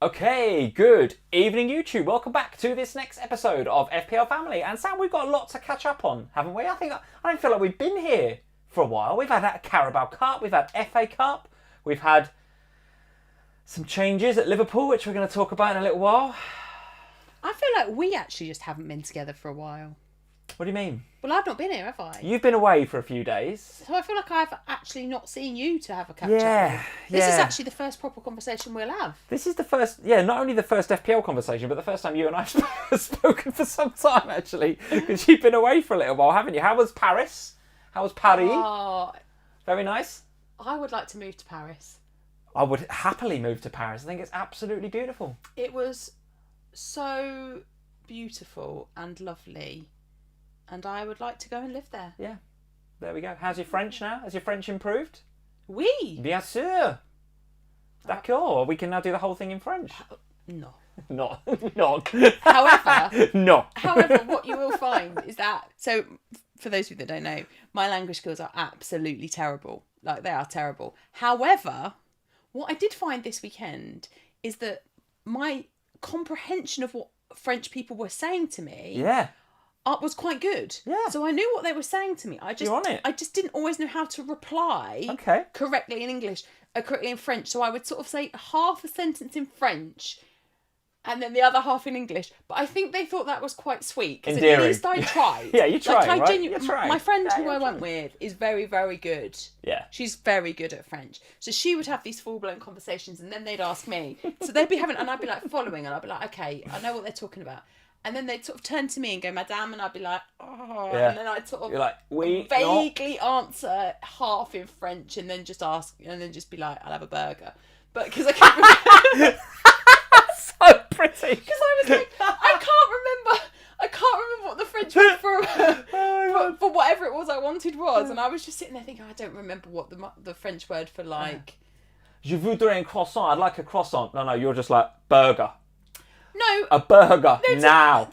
Okay, good evening YouTube. Welcome back to this next episode of FPL Family. And Sam, we've got a lot to catch up on, haven't we? I don't feel like we've been here for a while. We've had a Carabao Cup, we've had FA Cup, we've had some changes at Liverpool, which we're going to talk about in a little while. I feel like we actually just haven't been together for a while. What do you mean? Well, I've not been here, have I? You've been away for a few days. So I feel like I've actually not seen you to have a catch up. This is actually the first proper conversation we'll have. This is the first, not only the first FPL conversation, but the first time you and I have spoken for some time, actually. Because you've been away for a little while, haven't you? How was Paris? How was Paris? Oh, very nice. I would like to move to Paris. I would happily move to Paris. I think it's absolutely beautiful. It was so beautiful and lovely. And I would like to go and live there. Yeah, there we go. How's your French now? Has your French improved? Oui. Bien sûr. D'accord. We can now do the whole thing in French. No. Not. However, what you will find is that, so for those of you that don't know, my language skills are absolutely terrible. Like, they are terrible. However, what I did find this weekend is that my comprehension of what French people were saying to me was quite good. Yeah. So I knew what they were saying to me. You're on it. I just didn't always know how to reply correctly in English, correctly in French. So I would sort of say half a sentence in French and then the other half in English. But I think they thought that was quite sweet. Because at least I tried. Yeah, you tried, right? You tried. My friend who I went with is very, very good. Yeah. She's very good at French. So she would have these full-blown conversations and then they'd ask me. So they'd be having, and I'd be like following, and I'd be like, okay, I know what they're talking about. And then they'd sort of turn to me and go, Madame, and I'd be like, oh. Yeah. And then I'd sort of vaguely answer half in French and then just ask, and then just be like, I'll have a burger. But because I can't remember. So pretty. Because I was like, I can't remember what the French word for whatever it was I wanted was. And I was just sitting there thinking, I don't remember what the French word for like. Je voudrais un croissant. I'd like a croissant. No, you're just like, burger. No. A burger now.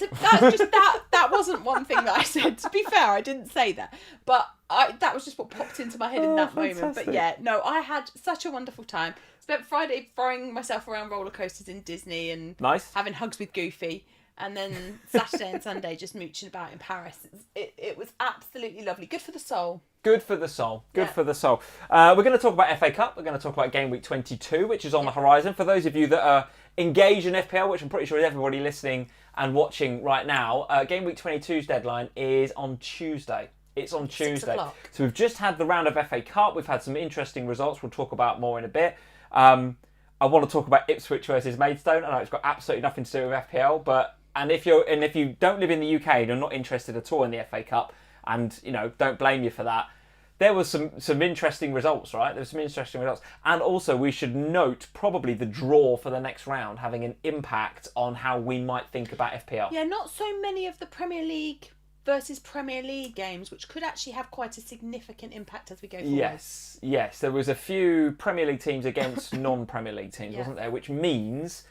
That wasn't one thing that I said. To be fair, I didn't say that. But that was just what popped into my head in that moment. But yeah, no, I had such a wonderful time. Spent Friday throwing myself around roller coasters in Disney and having hugs with Goofy. And then Saturday and Sunday just mooching about in Paris. It was absolutely lovely. Good for the soul. Good for the soul. Good for the soul. We're going to talk about FA Cup. We're going to talk about game week 22, which is on the horizon. For those of you that are engaged in FPL, which I'm pretty sure is everybody listening and watching right now, game week 22's deadline is on Tuesday. It's on Tuesday. 6 o'clock. So we've just had the round of FA Cup. We've had some interesting results. We'll talk about more in a bit. I want to talk about Ipswich versus Maidstone. I know it's got absolutely nothing to do with FPL, but if you don't live in the UK and you're not interested at all in the FA Cup, and don't blame you for that, there was some interesting results, right? There were some interesting results, and also we should note probably the draw for the next round having an impact on how we might think about FPL. Yeah, not so many of the Premier League versus Premier League games, which could actually have quite a significant impact as we go forward. Yes. There was a few Premier League teams against non-Premier League teams, wasn't there? Which means,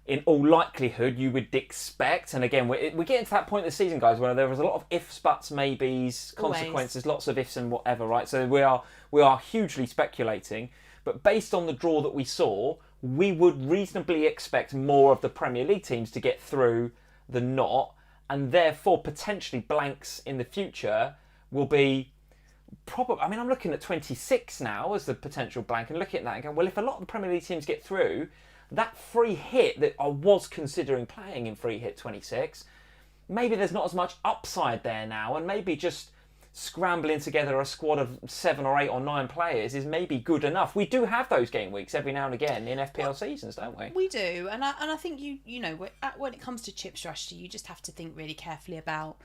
in all likelihood, you would expect, and again, we're getting to that point of the season, guys, where there was a lot of ifs, buts, maybes, consequences, lots of ifs and whatever, right? So we are hugely speculating, but based on the draw that we saw, we would reasonably expect more of the Premier League teams to get through than not, and therefore potentially blanks in the future will be probably. I mean, I'm looking at 26 now as the potential blank, and looking at that and going, well, if a lot of the Premier League teams get through, that free hit that I was considering playing in free hit 26, maybe there's not as much upside there now, and maybe just scrambling together a squad of 7 or 8 or 9 players is maybe good enough. We do have those game weeks every now and again in FPL seasons, don't we? We do, and I think you know when it comes to chip strategy, you just have to think really carefully about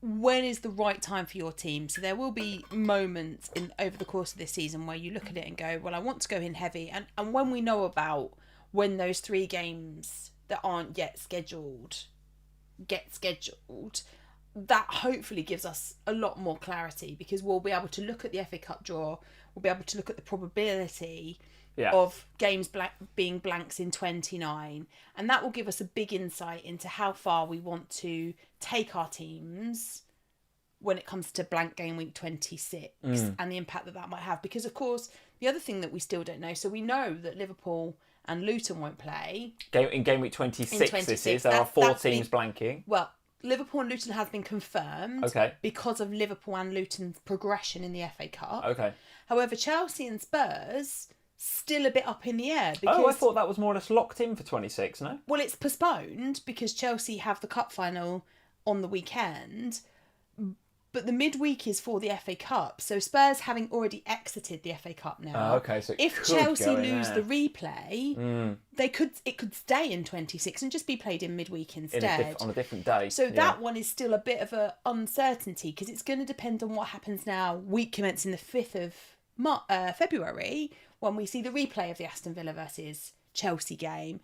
when is the right time for your team. So there will be moments over the course of this season where you look at it and go, well, I want to go in heavy, and when we know about when those 3 games that aren't yet scheduled get scheduled, that hopefully gives us a lot more clarity, because we'll be able to look at the FA Cup draw, we'll be able to look at the probability of games being blanks in 29, and that will give us a big insight into how far we want to take our teams when it comes to blank game week 26 and the impact that might have. Because of course the other thing that we still don't know, so we know that Liverpool and Luton won't play. In game week 26, this is. There are 4 teams blanking. Well, Liverpool and Luton has been confirmed because of Liverpool and Luton's progression in the FA Cup. Okay. However, Chelsea and Spurs still a bit up in the air. Because, I thought that was more or less locked in for 26, no? Well, it's postponed because Chelsea have the cup final on the weekend, but the midweek is for the FA Cup. So Spurs having already exited the FA Cup now. So if Chelsea lose the replay, it could stay in 26 and just be played in midweek instead. On a different day. So that one is still a bit of an uncertainty because it's going to depend on what happens now. Week commencing the 5th of February when we see the replay of the Aston Villa versus Chelsea game.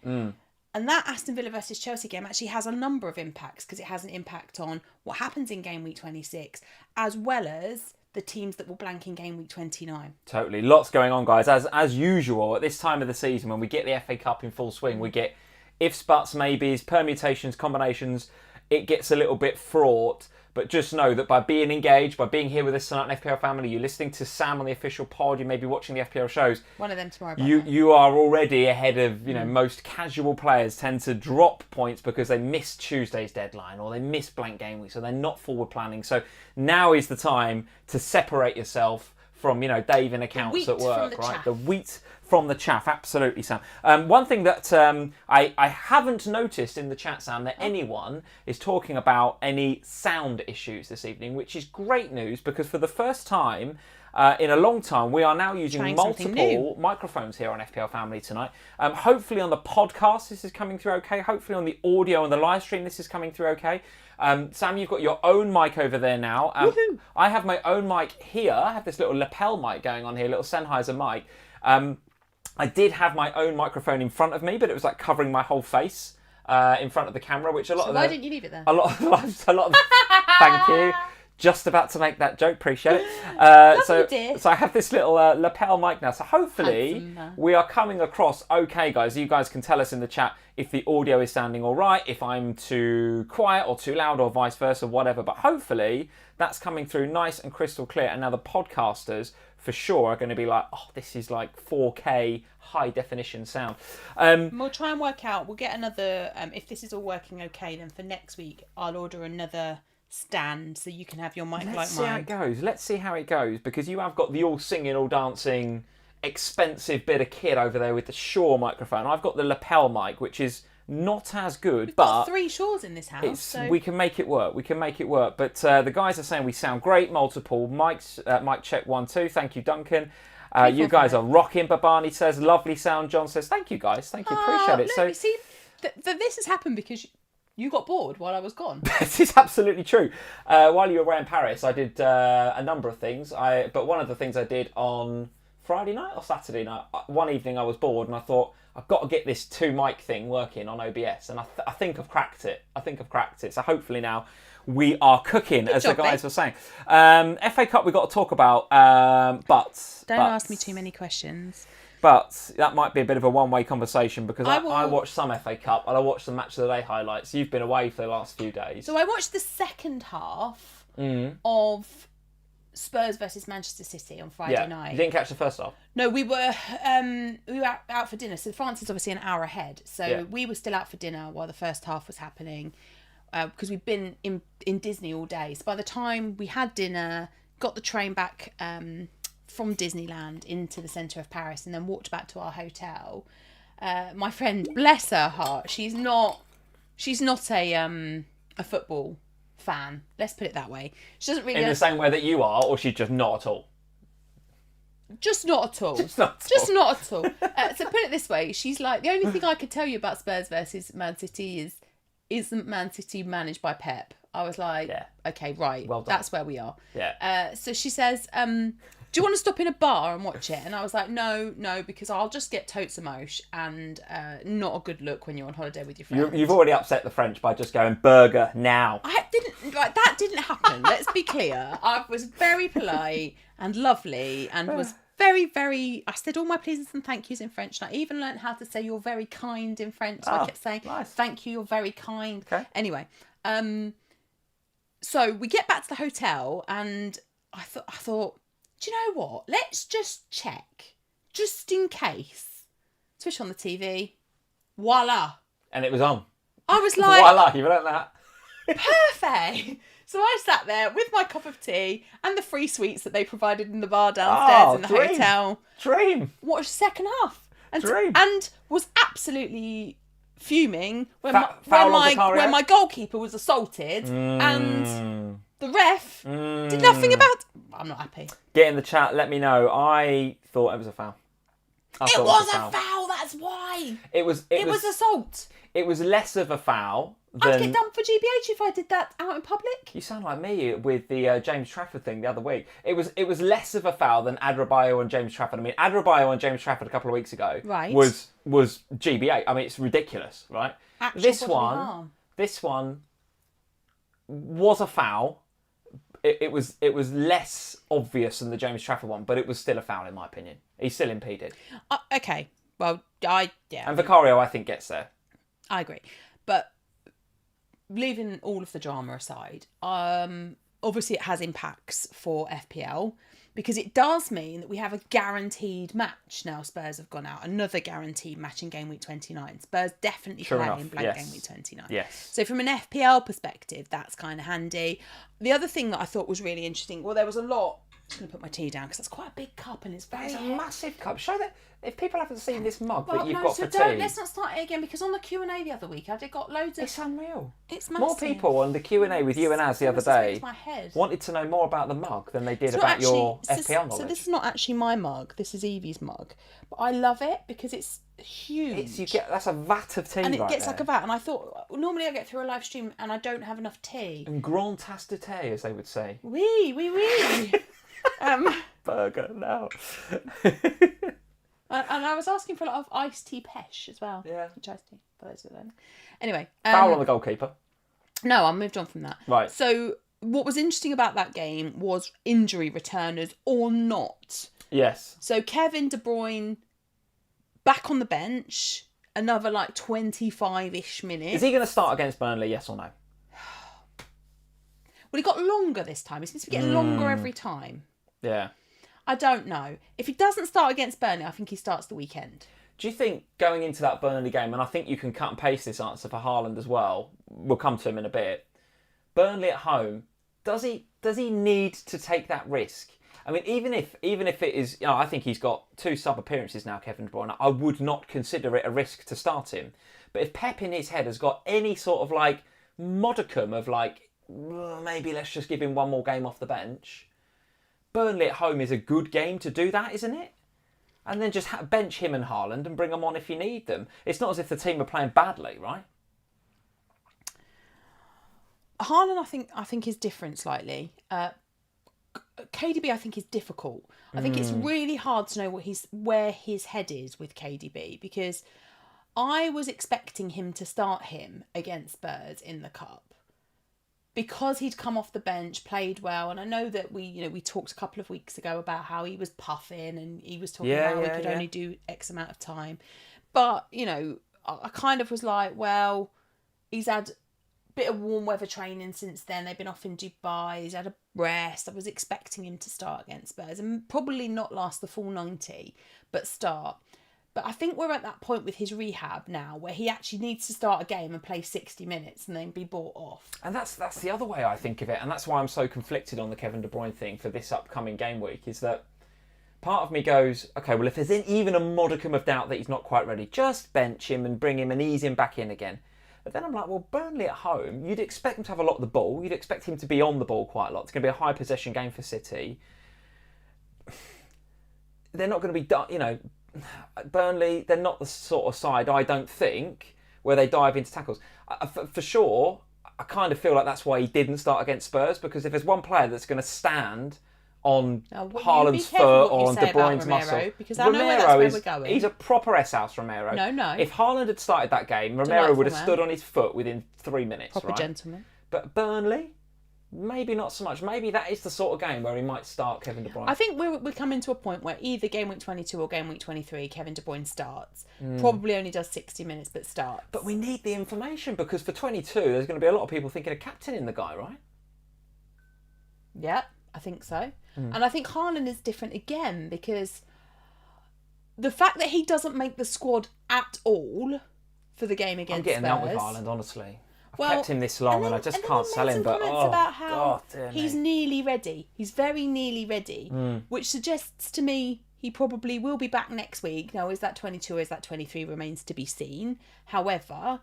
And that Aston Villa versus Chelsea game actually has a number of impacts because it has an impact on what happens in game week 26 as well as the teams that will blank in game week 29. Totally. Lots going on, guys. As usual, at this time of the season, when we get the FA Cup in full swing, we get ifs, buts, maybes, permutations, combinations. It gets a little bit fraught. But just know that by being engaged, by being here with us tonight on FPL Family, you're listening to Sam on the official pod, you may be watching the FPL shows. One of them tomorrow. You are already ahead of, most casual players tend to drop points because they missed Tuesday's deadline or they missed blank game week, so they're not forward planning. So now is the time to separate yourself from, Dave in accounts at work, right? The wheat from the chaff, absolutely, Sam. One thing that I haven't noticed in the chat, Sam, that anyone is talking about any sound issues this evening, which is great news because for the first time in a long time, we are now using multiple microphones here on FPL Family tonight. Hopefully on the podcast, this is coming through okay. Hopefully on the audio and the live stream, this is coming through okay. Sam, you've got your own mic over there now. I have my own mic here. I have this little lapel mic going on here, little Sennheiser mic. I did have my own microphone in front of me, but it was like covering my whole face in front of the camera, which why didn't you leave it there? A lot of thank you. Just about to make that joke, appreciate it. So I have this little lapel mic now. So hopefully we are coming across okay, guys. You guys can tell us in the chat if the audio is sounding all right, if I'm too quiet or too loud or vice versa, whatever. But hopefully that's coming through nice and crystal clear. And now the podcasters for sure are going to be like, oh, this is like 4K high definition sound. We'll try and work out. We'll get another. If this is all working okay, then for next week I'll order another stand so you can have your mic like mine. Let's see how it goes because you have got the all singing, all dancing, expensive bit of kit over there with the Shure microphone. I've got the lapel mic, which is not as good. We've got 3 Shures in this house. So we can make it work. But the guys are saying we sound great. Multiple mics. Mic check 1, 2. Thank you, Duncan. You guys are rocking. Babani says lovely sound. John says thank you, guys. Thank you. Appreciate it. So see, this has happened because you got bored while I was gone. This is absolutely true. While you were away in Paris, I did a number of things. But one of the things I did on Friday night or Saturday night, one evening I was bored and I thought, I've got to get this 2-mic thing working on OBS. And I think I've cracked it. So hopefully now we are cooking, as the guys were saying. FA Cup we've got to talk about, but... Don't ask me too many questions. But that might be a bit of a one-way conversation because I watched some FA Cup and I watched some Match of the Day highlights. You've been away for the last few days. So I watched the second half of Spurs versus Manchester City on Friday night. You didn't catch the first half? No, we were out for dinner. So France is obviously an hour ahead. So we were still out for dinner while the first half was happening because we've been in Disney all day. So by the time we had dinner, got the train back... from Disneyland into the centre of Paris and then walked back to our hotel. My friend, bless her heart, she's not a football fan. Let's put it that way. She doesn't really... In the same way that you are, or she's just not at all? Just not at all. Just not at all. So put it this way, she's like, the only thing I could tell you about Spurs versus Man City isn't Man City managed by Pep? I was like, okay, right, well done. That's where we are. Yeah. So she says... do you want to stop in a bar and watch it? And I was like, no, because I'll just get totes emosh and not a good look when you're on holiday with your friends. You've already upset the French by just going burger now. That didn't happen. Let's be clear. I was very polite and lovely and was very, very... I said all my pleases and thank yous in French. And I even learned how to say you're very kind in French. So I kept saying, thank you, you're very kind. Okay. Anyway, so we get back to the hotel and I thought, do you know what? Let's just check, just in case. switch on the TV, voila. And it was on. I was like, Voila, you learnt that. perfect. So I sat there with my cup of tea and the free sweets that they provided in the bar downstairs in the hotel. Dream. Watched the second half. Dream. And was absolutely fuming when Foul when my goalkeeper was assaulted and the ref did nothing about. I'm not happy. Get in the chat, let me know. I thought it was a foul. It was a foul, that's why. It was assault. It was less of a foul than... I'd get done for GBH if I did that out in public. You sound like me with the James Trafford thing the other week. It was less of a foul than Adebayo and James Trafford. I mean, Adebayo and James Trafford a couple of weeks ago was GBH. I mean, it's ridiculous, right? This one was a foul. It was less obvious than the James Trafford one, but it was still a foul in my opinion. He's still impeded. Okay, well, And Vicario, I think, gets there. I agree, but leaving all of the drama aside, obviously it has impacts for FPL because it does mean that we have a guaranteed match now. Spurs have gone out, another guaranteed match in game week 29. Spurs definitely play in blank game week 29. Yes. So from an FPL perspective, that's kind of handy. The other thing that I thought was really interesting, well, there was a lot. I'm just going to put my tea down because that's quite a big cup and it's very... It's a massive cup. Show that if people haven't seen this mug that you've no, got so for tea. Let's not start it again because on the Q&A the other week I got loads of... It's unreal. It's massive. More people on the Q&A with you and Az the other day wanted to know more about the mug than they did about your FPL knowledge. So this is not actually my mug. This is Evie's mug. But I love it because it's huge. That's a vat of tea and it right gets there. like a vat. And I thought, normally I get through a live stream and I don't have enough tea. And grand tasse de thé, as they would say. Oui. Burger, no. And I was asking for a lot of iced tea pesh as well. Yeah. Which iced tea, for those who don't know. Anyway. Foul on the goalkeeper. No, I moved on from that. Right. So what was interesting about that game was injury returners or not. Yes. So Kevin De Bruyne back on the bench, another like 25-ish minutes. Is he going to start against Burnley, yes or no? Well, he got longer this time. He seems to be getting longer every time. Yeah. I don't know. If he doesn't start against Burnley, I think he starts the weekend. Do you think going into that Burnley game, and I think you can cut and paste this answer for Haaland as well, we'll come to him in a bit, Burnley at home, does he need to take that risk? I mean, even if it is, I think he's got 2 sub appearances now, Kevin De Bruyne. I would not consider it a risk to start him. But if Pep in his head has got any sort of like modicum of like, maybe let's just give him one more game off the bench, Burnley at home is a good game to do that, isn't it? And then just bench him and Haaland and bring them on if you need them. It's not as if the team are playing badly, right? Haaland, I think is different slightly. KDB, I think, is difficult. I think it's really hard to know where his head is with KDB because I was expecting him to start him against Spurs in the cup because he'd come off the bench, played well, and I know that we talked a couple of weeks ago about how he was puffing and he was talking about how he could only do X amount of time, but I kind of was like, well, he's had bit of warm weather training since then. They've been off in Dubai. He's had a rest. I was expecting him to start against Spurs and probably not last the full 90, but start. But I think we're at that point with his rehab now where he actually needs to start a game and play 60 minutes and then be bought off. And that's the other way I think of it. And that's why I'm so conflicted on the Kevin De Bruyne thing for this upcoming game week is that part of me goes, okay, well, if there's even a modicum of doubt that he's not quite ready, just bench him and bring him and ease him back in again. But then I'm like, well, Burnley at home, you'd expect him to have a lot of the ball. You'd expect him to be on the ball quite a lot. It's going to be a high possession game for City. They're not going to be, Burnley, they're not the sort of side, I don't think, where they dive into tackles. For sure, I kind of feel like that's why he didn't start against Spurs, because if there's one player that's going to stand on Haaland's foot or on De Bruyne's muscle. Because I know that's where we're going. He's a proper S-house Romero. No. If Haaland had started that game, Romero would have stood on his foot within 3 minutes. Proper right? Gentleman. But Burnley, maybe not so much. Maybe that is the sort of game where he might start Kevin De Bruyne. I think we're coming to a point where either game week 22 or game week 23, Kevin De Bruyne starts. Probably only does 60 minutes, but starts. But we need the information, because for 22, there's going to be a lot of people thinking of captaining the guy, right? Yeah, I think so. And I think Haaland is different again because the fact that he doesn't make the squad at all for the game against I'm getting out with Spurs. Haaland, honestly. I've Well, kept him this long and I just can't sell him. But about how God, dear he's me. nearly ready. He's very nearly ready, which suggests to me he probably will be back next week. Now, is that 22 or is that 23 remains to be seen. However,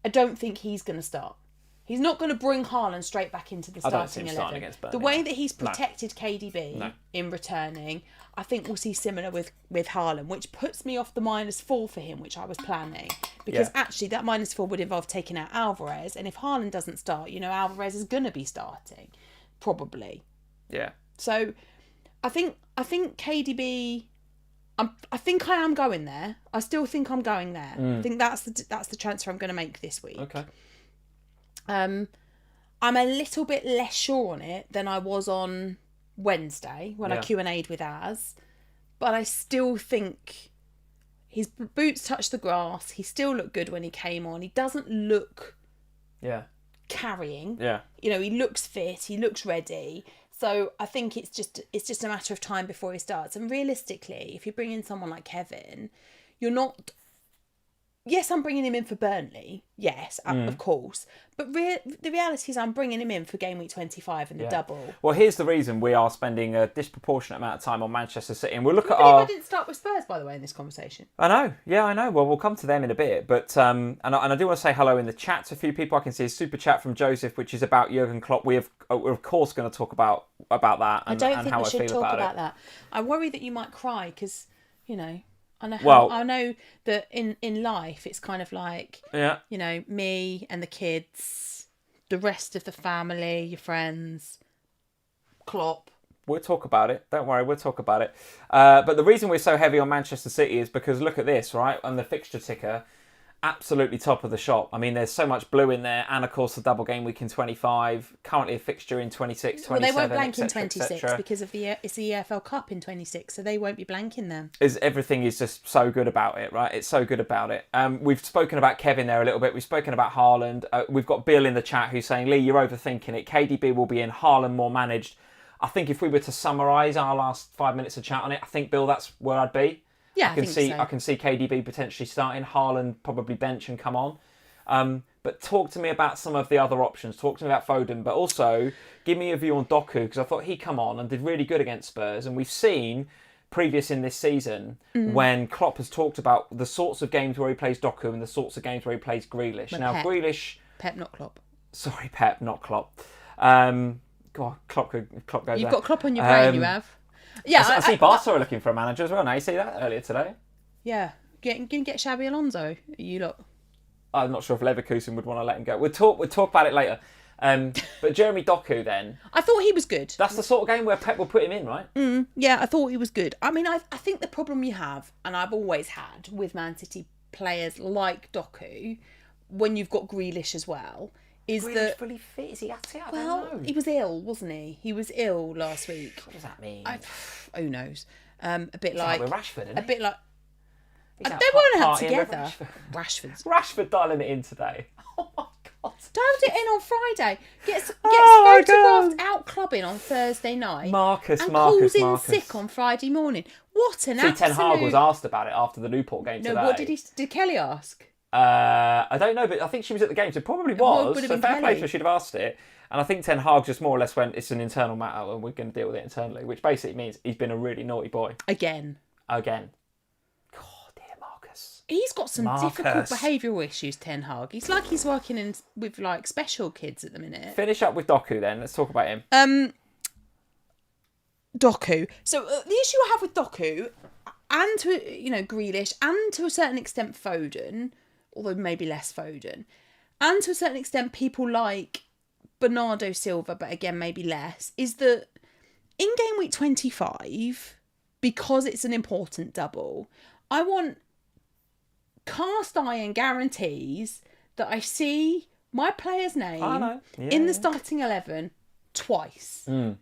I don't think he's going to start. He's not going to bring Haaland straight back into the starting 11. The way that he's protected KDB in returning, I think we'll see similar with Haaland, which puts me off the -4 for him, which I was planning. Because actually that -4 would involve taking out Alvarez. And if Haaland doesn't start, Alvarez is going to be starting. Probably. Yeah. So I think KDB... I think I am going there. I still think I'm going there. I think that's the transfer I'm going to make this week. Okay. I'm a little bit less sure on it than I was on Wednesday when I Q&A'd with Az, but I still think his boots touched the grass. He still looked good when he came on. He doesn't look carrying. Yeah. He looks fit. He looks ready. So I think it's just a matter of time before he starts. And realistically, if you bring in someone like Kevin, you're not... Yes, I'm bringing him in for Burnley. Yes, of course. But the reality is I'm bringing him in for game week 25 and the double. Well, here's the reason we are spending a disproportionate amount of time on Manchester City. And we'll look at I didn't start with Spurs, by the way, in this conversation. I know. Yeah, I know. Well, we'll come to them in a bit. But and I do want to say hello in the chat to a few people. I can see a super chat from Joseph, which is about Jurgen Klopp. We're of course going to talk about that and, I don't think how we I should feel talk about about it. that. I worry that you might cry because, I know that in life it's kind of like, me and the kids, the rest of the family, your friends, Klopp. We'll talk about it. Don't worry, we'll talk about it. But the reason we're so heavy on Manchester City is because look at this, right? On the fixture ticker, absolutely top of the shop. I mean, there's so much blue in there. And, of course, the double game week in 25. Currently a fixture in 26, 27, Well, they won't blank in 26 because of it's the EFL Cup in 26, so they won't be blanking them. Everything is just so good about it, right? It's so good about it. We've spoken about Kevin there a little bit. We've spoken about Haaland. We've got Bill in the chat who's saying, Lee, you're overthinking it. KDB will be in, Haaland more managed. I think if we were to summarise our last 5 minutes of chat on it, I think, Bill, that's where I'd be. Yeah, I can see KDB potentially starting, Haaland probably bench and come on. But talk to me about some of the other options. Talk to me about Foden, but also give me a view on Doku, because I thought he come on and did really good against Spurs. And we've seen previous in this season when Klopp has talked about the sorts of games where he plays Doku and the sorts of games where he plays Grealish. Grealish... Pep, not Klopp. Sorry, Pep, not Klopp. God, Klopp goes You've there. got Klopp on your brain, you have. Yeah, I see Barca are looking for a manager as well. Now you see that earlier today. Yeah, going to get Xabi Alonso. You look. I'm not sure if Leverkusen would want to let him go. We'll talk about it later. But Jeremy Doku then. I thought he was good. That's the sort of game where Pep will put him in, right? Yeah, I thought he was good. I mean, I think the problem you have, and I've always had with Man City players like Doku, when you've got Grealish as well, is that fully fit? Is he at it? I don't know. He was ill, wasn't he? He was ill last week. What does that mean? Who knows? A bit like with Rashford, isn't a it? bit like He's they weren't out partying with together. Rashford dialing it in today. Oh my God! Dialed it in on Friday. Gets photographed out clubbing on Thursday night. Marcus calls in sick on Friday morning. What an absolute... Ten Hag was asked about it after the Newport game today. No, what did Kelly ask? I don't know, but I think she was at the game, so it probably was. So fair play to her, she'd have asked it. And I think Ten Hag just more or less went, it's an internal matter and we're going to deal with it internally, which basically means he's been a really naughty boy. Again. God, dear Marcus. He's got some difficult behavioural issues, Ten Hag. He's like he's working with like special kids at the minute. Finish up with Doku then. Let's talk about him. Doku. So the issue I have with Doku, and to Grealish, and to a certain extent Foden, although maybe less Foden, and to a certain extent people like Bernardo Silva, but again maybe less, is that in game week 25, because it's an important double, I want cast iron guarantees that I see my player's name in the starting 11 twice. And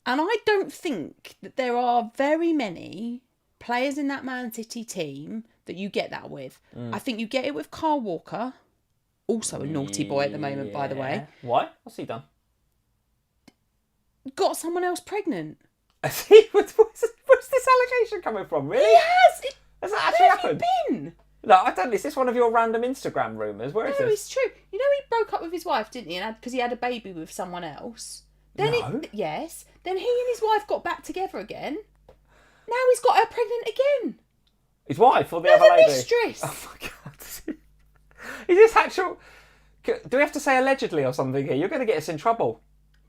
I don't think that there are very many players in that Man City team that you get that with. I think you get it with Kyle Walker, also a naughty boy at the moment, by the way. Why? What's he done? Got someone else pregnant. What's Where's this allegation coming from? Really? He has. Has that actually happened? Where have you been? No, I don't. Is this one of your random Instagram rumours? Where is No, this? it's true. You know, he broke up with his wife, didn't he? Because he had a baby with someone else. Then No. Yes. Then he and his wife got back together again. Now he's got her pregnant again. His wife or the No, other the lady? mistress. Oh my god. Is this actual... Do we have to say allegedly or something here? You're going to get us in trouble.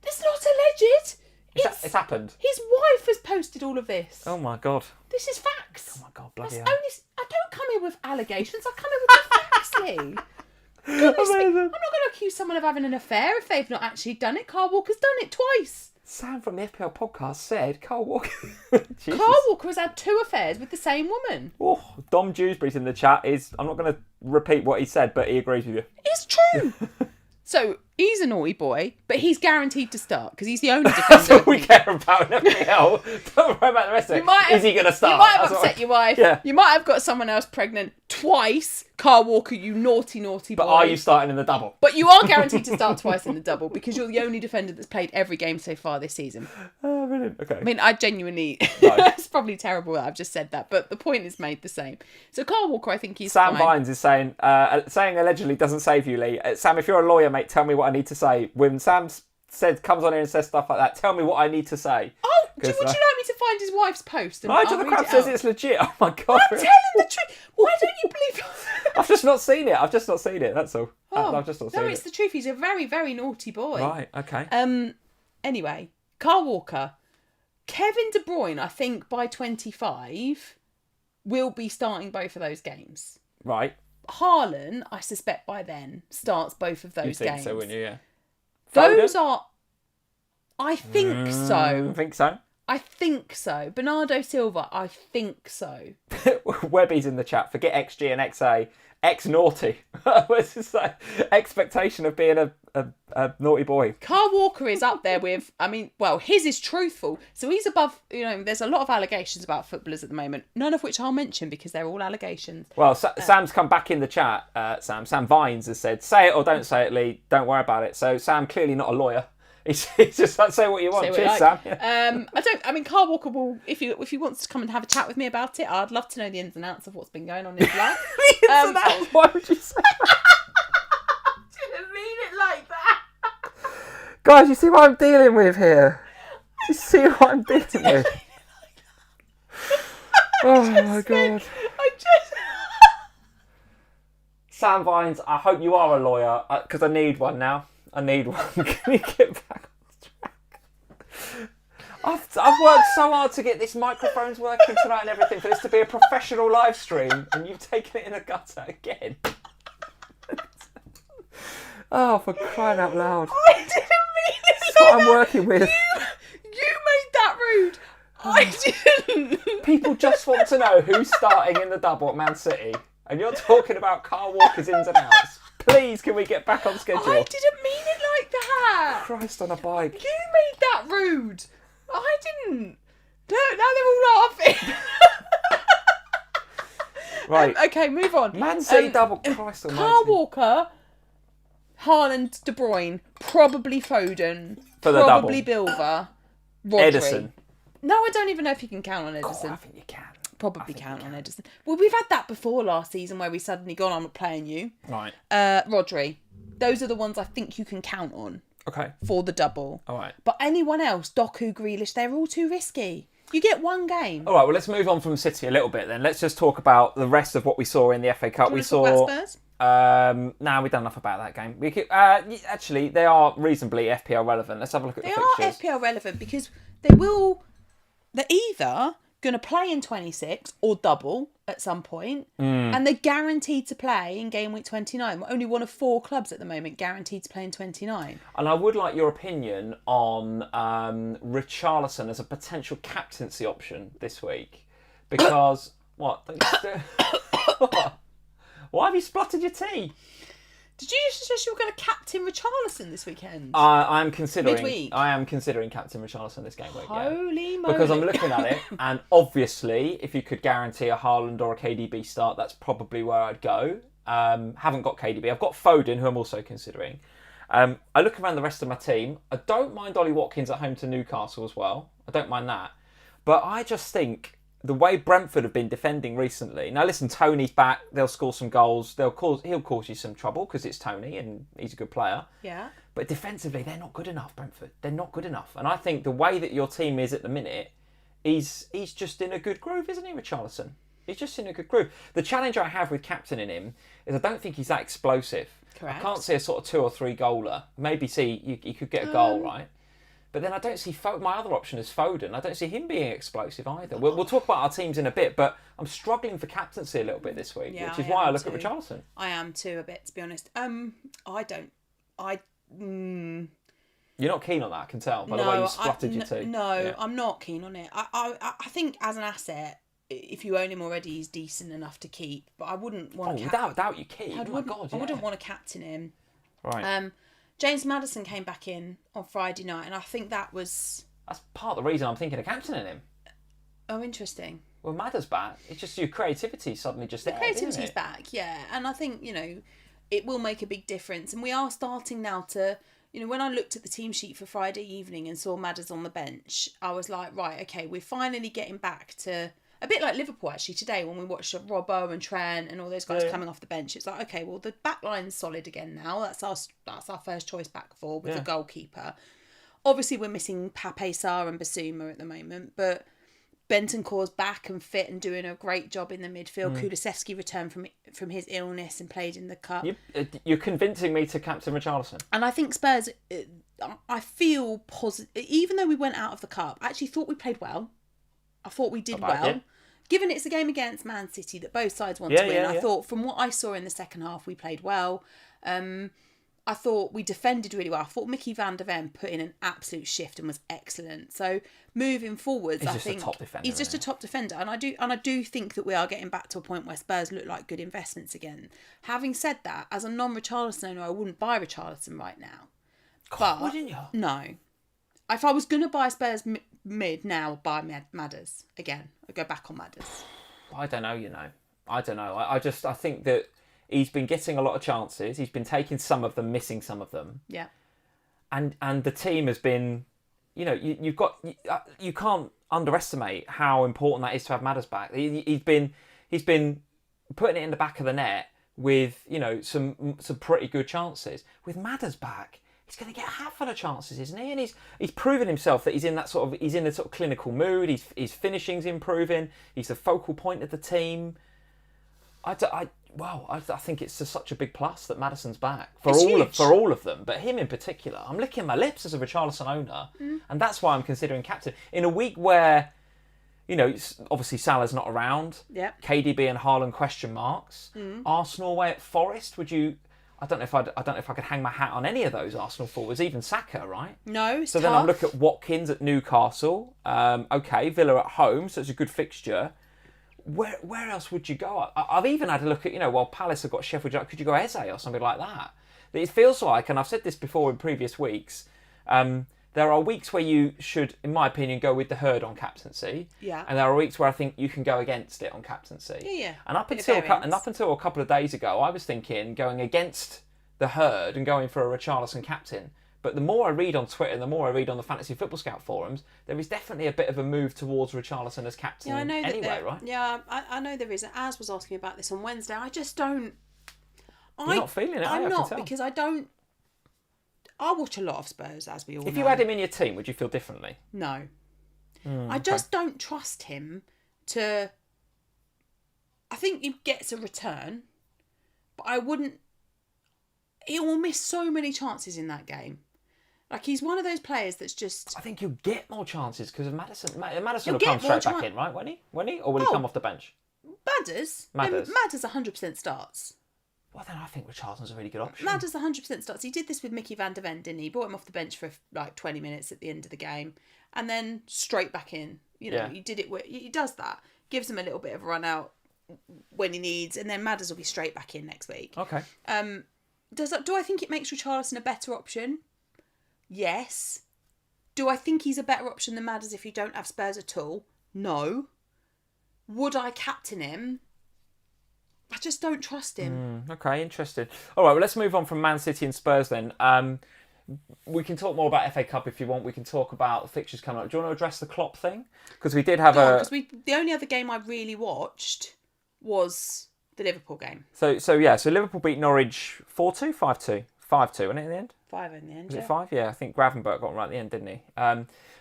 It's not alleged. It's happened. His wife has posted all of this. Oh my god. This is facts. Oh my god, bloody That's hell. I don't come here with allegations. I come here with the facts, Lee. Goodness me, I'm not going to accuse someone of having an affair if they've not actually done it. Carl Walker's done it twice. Sam from the FPL podcast said Carl Walker. Carl Walker has had 2 affairs with the same woman. Oh, Dom Dewsbury's in the chat. I'm not going to repeat what he said, but he agrees with you. It's true. So he's a naughty boy, but he's guaranteed to start because he's the only defender. That's all we care about in FPL. Don't worry about the rest of it. Is he going to start? You might have That's what upset your wife. Yeah. You might have got someone else pregnant twice. Carl Walker, you naughty, naughty boy. But are you starting in the double? But you are guaranteed to start twice in the double because you're the only defender that's played every game so far this season. Oh, brilliant. Okay. I mean, I genuinely... No. It's probably terrible that I've just said that, but the point is made the same. So Carl Walker, I think he's Sam fine. Vines is saying allegedly doesn't save you, Lee. Sam, if you're a lawyer, mate, tell me what I need to say. When Sam comes on here and says stuff like that, tell me what I need to say. Oh, would you like me to find his wife's post? And Nigel I'll the read Crab it says out? it's legit. Oh my god. I'm telling the truth. Why don't you believe... I've just not seen it. That's all. Oh, I've just not seen no, it. it's the truth. He's a very, very naughty boy. Right, okay. Anyway, Carl Walker. Kevin De Bruyne, I think by 25, will be starting both of those games. Right. Haaland, I suspect by then, starts both of those You think games. so, wouldn't you? Yeah. Those are... I think so. Think so? I think so. Bernardo Silva, I think so. Webby's in the chat. Forget XG and XA. X naughty. What's this like? Expectation of being a naughty boy. Carl Walker is up there with, his is truthful. So he's above, there's a lot of allegations about footballers at the moment, none of which I'll mention because they're all allegations. Well, Sam's come back in the chat, Sam Vines has said, say it or don't say it, Lee. Don't worry about it. So Sam, clearly not a lawyer. He's just like, say what you want. Cheers, Sam. Yeah. Carl Walker will, if he wants to come and have a chat with me about it, I'd love to know the ins and outs of what's been going on in his life. Why would you say that? I didn't mean it like that. Guys, you see what I'm dealing with here? You see what I'm dealing with? Oh my god. Sam Vines, I hope you are a lawyer, because I need one now. I need one. Can you get back on track? I've worked so hard to get this microphones working tonight and everything for this to be a professional live stream, and you've taken it in the gutter again. Oh, for crying out loud. I didn't mean it. That's what I'm working with. You made that rude. I didn't. People just want to know who's starting in the double at Man City, and you're talking about Carl Walker's ins and outs. Please, can we get back on schedule? I didn't mean it like that. Christ on a bike. You made that rude. I didn't. No, now they're all laughing. Right. Okay, move on. Man City double. Christ almighty. Carl Walker, Haaland, De Bruyne, probably Foden, For the probably Bilva, Rodri. Ederson. No, I don't even know if you can count on Ederson. God, I think you can. Probably count on Ederson. Well, we've had that before last season where we suddenly gone, I'm not playing you. Right. Rodri. Those are the ones I think you can count on. Okay. For the double. All right. But anyone else, Doku, Grealish, they're all too risky. You get one game. All right, well, let's move on from City a little bit then. Let's just talk about the rest of what we saw in the FA Cup. We saw Spurs? No, we've done enough about that game. We could, actually, they are reasonably FPL relevant. Let's have a look at the fixtures. They are FPL relevant because they're either going to play in 26 or double at some point, and they're guaranteed to play in game week 29. We're only one of 4 clubs at the moment guaranteed to play in 29. And I would like your opinion on Richarlison as a potential captaincy option this week. Because, what? What? Why have you spluttered your tea? Did you just suggest you were going to captain Richarlison this weekend? I am considering. Midweek? I am considering captain Richarlison this game week. Holy yeah. moly! Because I'm looking at it, and obviously, if you could guarantee a Haaland or a KDB start, that's probably where I'd go. Haven't got KDB. I've got Foden, who I'm also considering. I look around the rest of my team. I don't mind Ollie Watkins at home to Newcastle as well. I don't mind that. But I just think the way Brentford have been defending recently. Now, listen, Tony's back. They'll score some goals. He'll cause you some trouble because it's Tony and he's a good player. Yeah. But defensively, they're not good enough, Brentford. They're not good enough. And I think the way that your team is at the minute, he's just in a good groove, isn't he, Richarlison? He's just in a good groove. The challenge I have with captaining him is I don't think he's that explosive. Correct. I can't see a sort of 2 or 3 goaler. Maybe he could get a goal, right? But then I don't see my other option is Foden. I don't see him being explosive either. We'll talk about our teams in a bit, but I'm struggling for captaincy a little bit this week, which is why I look at Richarlison. I am too a bit, to be honest. You're not keen on that, I can tell, by the way you spluttered your tea. No, I'm not keen on it. I think as an asset, if you own him already, he's decent enough to keep. But I wouldn't want to... without doubt you keep. I wouldn't want to captain him. Right. James Maddison came back in on Friday night, and I think that's part of the reason I'm thinking of captaining him. Oh, interesting. Well, Madder's back. It's just your creativity suddenly just there. Creativity's back, yeah. And I think, it will make a big difference. And we are starting now to, when I looked at the team sheet for Friday evening and saw Madders on the bench, I was like, right, okay, we're finally getting back to... A bit like Liverpool, actually, today when we watched Robbo and Trent and all those guys coming off the bench. It's like, okay, well, the back line's solid again now. That's our first choice back four with the goalkeeper. Obviously, we're missing Pape Sarr and Basuma at the moment, but Bentancur's back and fit and doing a great job in the midfield. Kulusevski returned from his illness and played in the cup. You're convincing me to captain Richarlison. And I think Spurs, I feel positive. Even though we went out of the cup, I actually thought we played well. I thought we did well. Yeah. Given it's a game against Man City that both sides want to win, I thought from what I saw in the second half, we played well. I thought we defended really well. I thought Mickey van der Ven put in an absolute shift and was excellent. So moving forwards, I think he's just a top defender. And I do think that we are getting back to a point where Spurs look like good investments again. Having said that, as a non-Richarlison owner, I wouldn't buy Richarlison right now. God, wouldn't you? No. If I was going to buy Spurs mid now, I'd buy Madders again. I'd go back on Madders. I don't know, I don't know. I think that he's been getting a lot of chances. He's been taking some of them, missing some of them. Yeah. And the team has been, you can't underestimate how important that is to have Madders back. He's been putting it in the back of the net with, some pretty good chances. With Madders back, he's going to get a hatful of chances, isn't he? And he's proven himself that he's in the sort of clinical mood. His finishing's improving. He's the focal point of the team. I think it's just such a big plus that Maddison's back for all of them, but him in particular. I'm licking my lips as a Richarlison owner, and that's why I'm considering captain in a week where, obviously Salah's not around. Yeah. KDB and Haaland question marks. Arsenal away at Forest. Would you? I don't know if I could hang my hat on any of those Arsenal forwards, even Saka, right? No, it's so tough. Then I'm looking at Watkins at Newcastle. Okay, Villa at home, so it's a good fixture. Where else would you go? I've even had a look at, while Palace have got Sheffield United, could you go Eze or something like that? It feels like, and I've said this before in previous weeks, there are weeks where you should, in my opinion, go with the herd on captaincy. Yeah. And there are weeks where I think you can go against it on captaincy. Yeah. And up until a couple of days ago, I was thinking going against the herd and going for a Richarlison captain. But the more I read on Twitter and the more I read on the Fantasy Football Scout forums, there is definitely a bit of a move towards Richarlison as captain anyway, right? Yeah, I know there is. Az was asking me about this on Wednesday. I just don't... You're not feeling it, I'm not, because I don't... I watch a lot of Spurs, as we all know. If you had him in your team, would you feel differently? No. I just don't trust him to... I think he gets a return, but I wouldn't... He will miss so many chances in that game. Like, he's one of those players that's just... I think you'll get more chances because of Maddison. Maddison will come straight back in, right? Won't he? Or will he come off the bench? Madders 100% starts. Well, then I think Richarlison's a really good option. Madders 100% starts. He did this with Mickey van der Ven, didn't he? Brought him off the bench for like 20 minutes at the end of the game and then straight back in. He did it. He does that. Gives him a little bit of a run out when he needs, and then Madders will be straight back in next week. Okay. Do I think it makes Richarlison a better option? Yes. Do I think he's a better option than Madders if you don't have Spurs at all? No. Would I captain him? I just don't trust him. Okay, interesting. All right, well, let's move on from Man City and Spurs then. we can talk more about FA Cup if you want. We can talk about the fixtures coming up. Do you want to address the Klopp thing? Because we did have the only other game I really watched was the Liverpool game. So Liverpool beat Norwich 4-2, 5-2, 5-2, wasn't it in the end? 5 in the end. Was it 5? Yeah, I think Gravenberch got one right at the end, didn't he?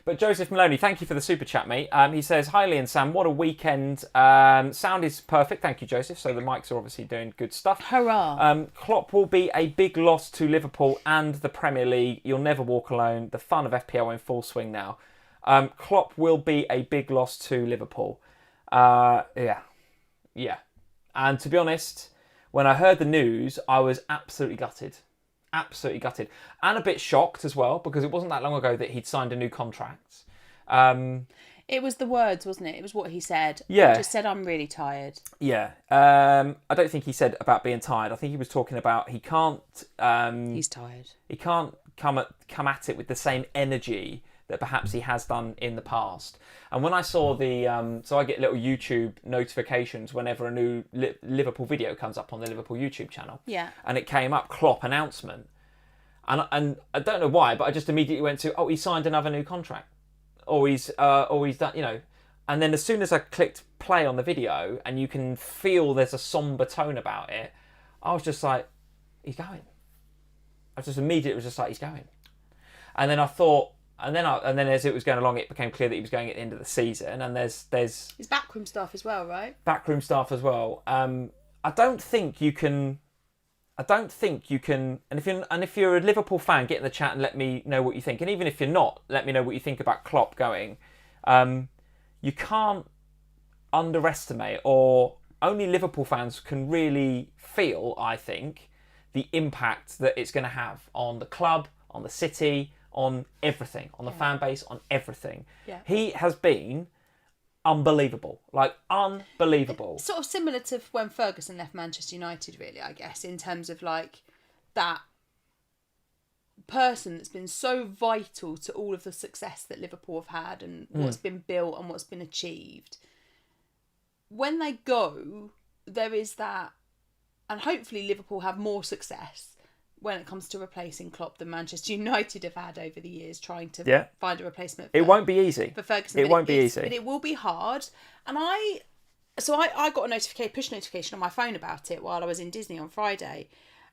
But Joseph Maloney, thank you for the super chat, mate. He says, "Hi Lee and Sam, what a weekend. Sound is perfect, thank you, Joseph. So the mics are obviously doing good stuff. Hurrah! Klopp will be a big loss to Liverpool and the Premier League. You'll never walk alone. The fun of FPL in full swing now. Klopp will be a big loss to Liverpool. Yeah. And to be honest, when I heard the news, I was absolutely gutted. Absolutely gutted. And a bit shocked as well, because it wasn't that long ago that he'd signed a new contract. It was the words, wasn't it? It was what he said. Yeah. He just said, I'm really tired. Yeah. I don't think he said about being tired. I think he was talking about he can't... He's tired. He can't come at it with the same energy that perhaps he has done in the past. And when I saw the... so I get little YouTube notifications whenever a new Liverpool video comes up on the Liverpool YouTube channel. Yeah. And it came up, Klopp announcement. And I don't know why, but I just immediately went to, he signed another new contract. Or he's done, you know. And then as soon as I clicked play on the video, and you can feel there's a somber tone about it, I was just like, he's going. I just immediately was just like, he's going. And then I thought... And then as it was going along, it became clear that he was going at the end of the season. And there's his backroom staff as well, right? Backroom staff as well. I don't think you can. And if you're a Liverpool fan, get in the chat and let me know what you think. And even if you're not, let me know what you think about Klopp going. You can't underestimate, or only Liverpool fans can really feel, I think, the impact that it's going to have on the club, on the city, on everything, on the fan base, on everything. Yeah. He has been unbelievable. Like, unbelievable. It's sort of similar to when Ferguson left Manchester United, really, I guess, in terms of, like, that person that's been so vital to all of the success that Liverpool have had and what's been built and what's been achieved. When they go, there is that, and hopefully Liverpool have more success when it comes to replacing Klopp than Manchester United have had over the years, trying to find a replacement. It won't be easy for Ferguson. It won't be easy, but it will be hard. And I got a push notification on my phone about it while I was in Disney on Friday,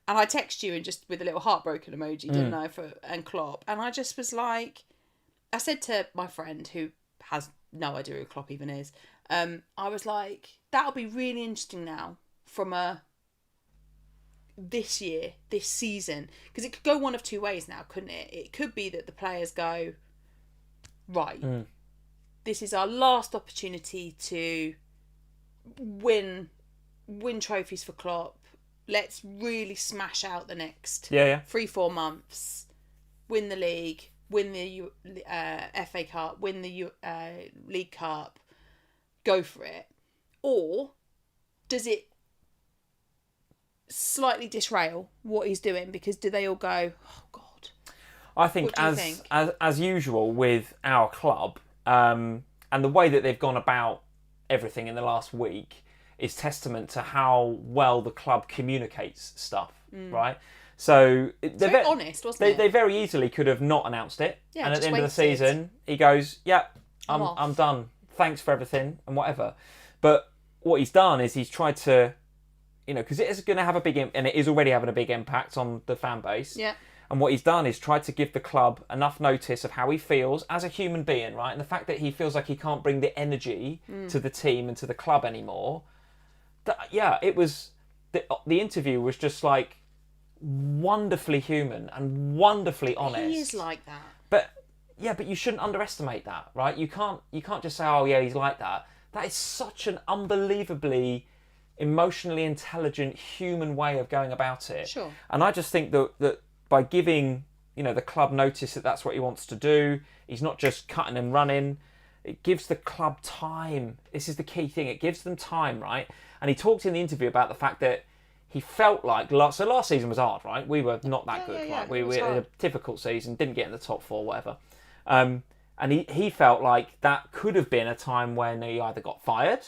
and I texted you and just with a little heartbroken emoji, didn't I? And Klopp, and I just was like, I said to my friend who has no idea who Klopp even is, I was like, that'll be really interesting now from this season, because it could go one of two ways now, couldn't it? It could be that the players go, right, this is our last opportunity to win trophies for Klopp. Let's really smash out the next 3-4 months, win the league, win the FA Cup, win the League Cup, go for it. Or does it slightly disrail what he's doing, because do they all go, oh God? I think as usual with our club, and the way that they've gone about everything in the last week is testament to how well the club communicates stuff, right? So it's very honest, wasn't it? They very easily could have not announced it, and at the end of the season he goes, I'm done, thanks for everything and whatever. But what he's done is he's tried to, you know, because it is going to have a big and it is already having a big impact on the fan base. Yeah. And what he's done is tried to give the club enough notice of how he feels as a human being, right? And the fact that he feels like he can't bring the energy to the team and to the club anymore. It was the interview was just like wonderfully human and wonderfully honest. He is like that. But you shouldn't underestimate that, right? You can't just say, oh yeah, he's like that. That is such an unbelievably emotionally intelligent human way of going about it. Sure. And I just think that by giving, you know, the club notice that that's what he wants to do, he's not just cutting and running. It gives the club time. This is the key thing. It gives them time, right? And he talked in the interview about the fact that he felt like last season was hard, right? We were not that good, right? We had a difficult season, didn't get in the top 4, whatever. And he felt like that could have been a time when he either got fired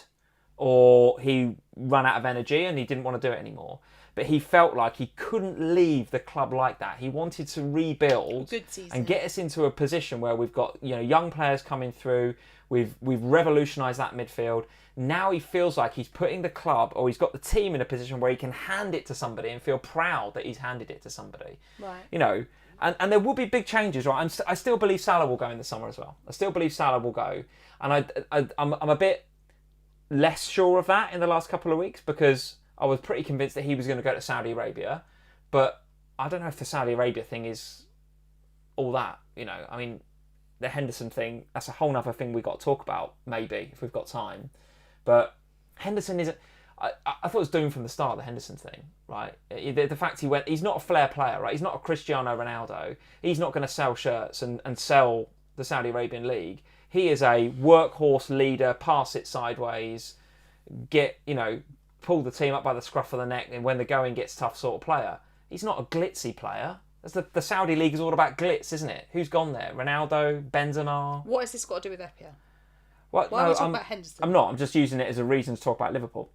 or he ran out of energy and he didn't want to do it anymore. But he felt like he couldn't leave the club like that. He wanted to rebuild and get us into a position where we've got young players coming through. We've revolutionised that midfield. Now he feels like he's putting the club, or he's got the team in a position where he can hand it to somebody and feel proud that he's handed it to somebody. Right. And there will be big changes, right? I still believe Salah will go in the summer as well. I still believe Salah will go, and I'm a bit less sure of that in the last couple of weeks because I was pretty convinced that he was going to go to Saudi Arabia, but I don't know if the Saudi Arabia thing is all that. I mean, the Henderson thing, that's a whole other thing we've got to talk about, maybe, if we've got time. But Henderson isn't... I thought it was doomed from the start, the Henderson thing, right? The fact he's not a flair player, right? He's not a Cristiano Ronaldo. He's not going to sell shirts and sell the Saudi Arabian league. He is a workhorse leader, pass it sideways, pull the team up by the scruff of the neck, and when the going gets tough sort of player. He's not a glitzy player. The Saudi league is all about glitz, isn't it? Who's gone there? Ronaldo, Benzema. What has this got to do with FPL? Why are we talking about Henderson? I'm not. I'm just using it as a reason to talk about Liverpool.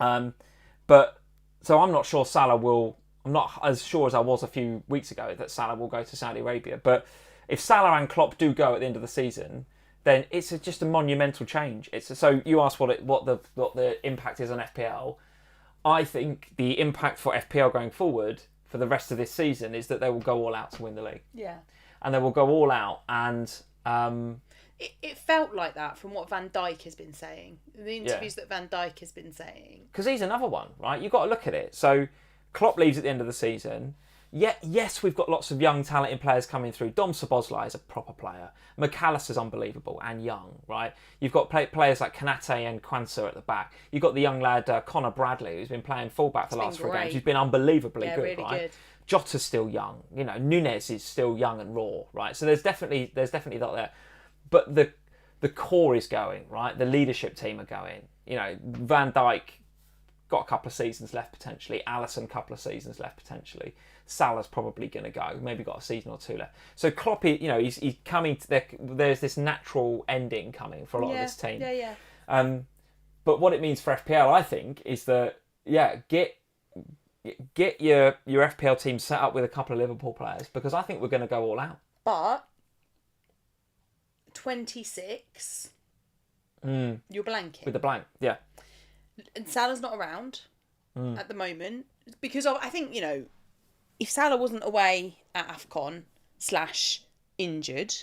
So I'm not sure Salah will... I'm not as sure as I was a few weeks ago that Salah will go to Saudi Arabia. But if Salah and Klopp do go at the end of the season, then it's just a monumental change. So you asked what the impact is on FPL. I think the impact for FPL going forward for the rest of this season is that they will go all out to win the league. Yeah. And they will go all out and... It felt like that from what Van Dijk has been saying. The interviews that Van Dijk has been saying. Because he's another one, right? You've got to look at it. So Klopp leaves at the end of the season. Yes, we've got lots of young, talented players coming through. Dom Szoboszlai is a proper player. McAllister's unbelievable and young, right? You've got players like Kanate and Kwanzaa at the back. You've got the young lad Connor Bradley, who's been playing fullback for the last 4 games. He's been unbelievably good, really right? Good. Jota's still young. Nunez is still young and raw, right? So there's definitely that there. But the core is going, right? The leadership team are going. Van Dijk got a couple of seasons left potentially. Alisson, a couple of seasons left potentially. Salah's probably going to go. Maybe got a season or 2 left. So Klopp, he's coming to there's this natural ending coming for a lot of this team. Yeah. But what it means for FPL, I think, is that get your FPL team set up with a couple of Liverpool players because I think we're going to go all out. But 26, you're blanking. With the blank, yeah. And Salah's not around at the moment because I think, if Salah wasn't away at AFCON / injured,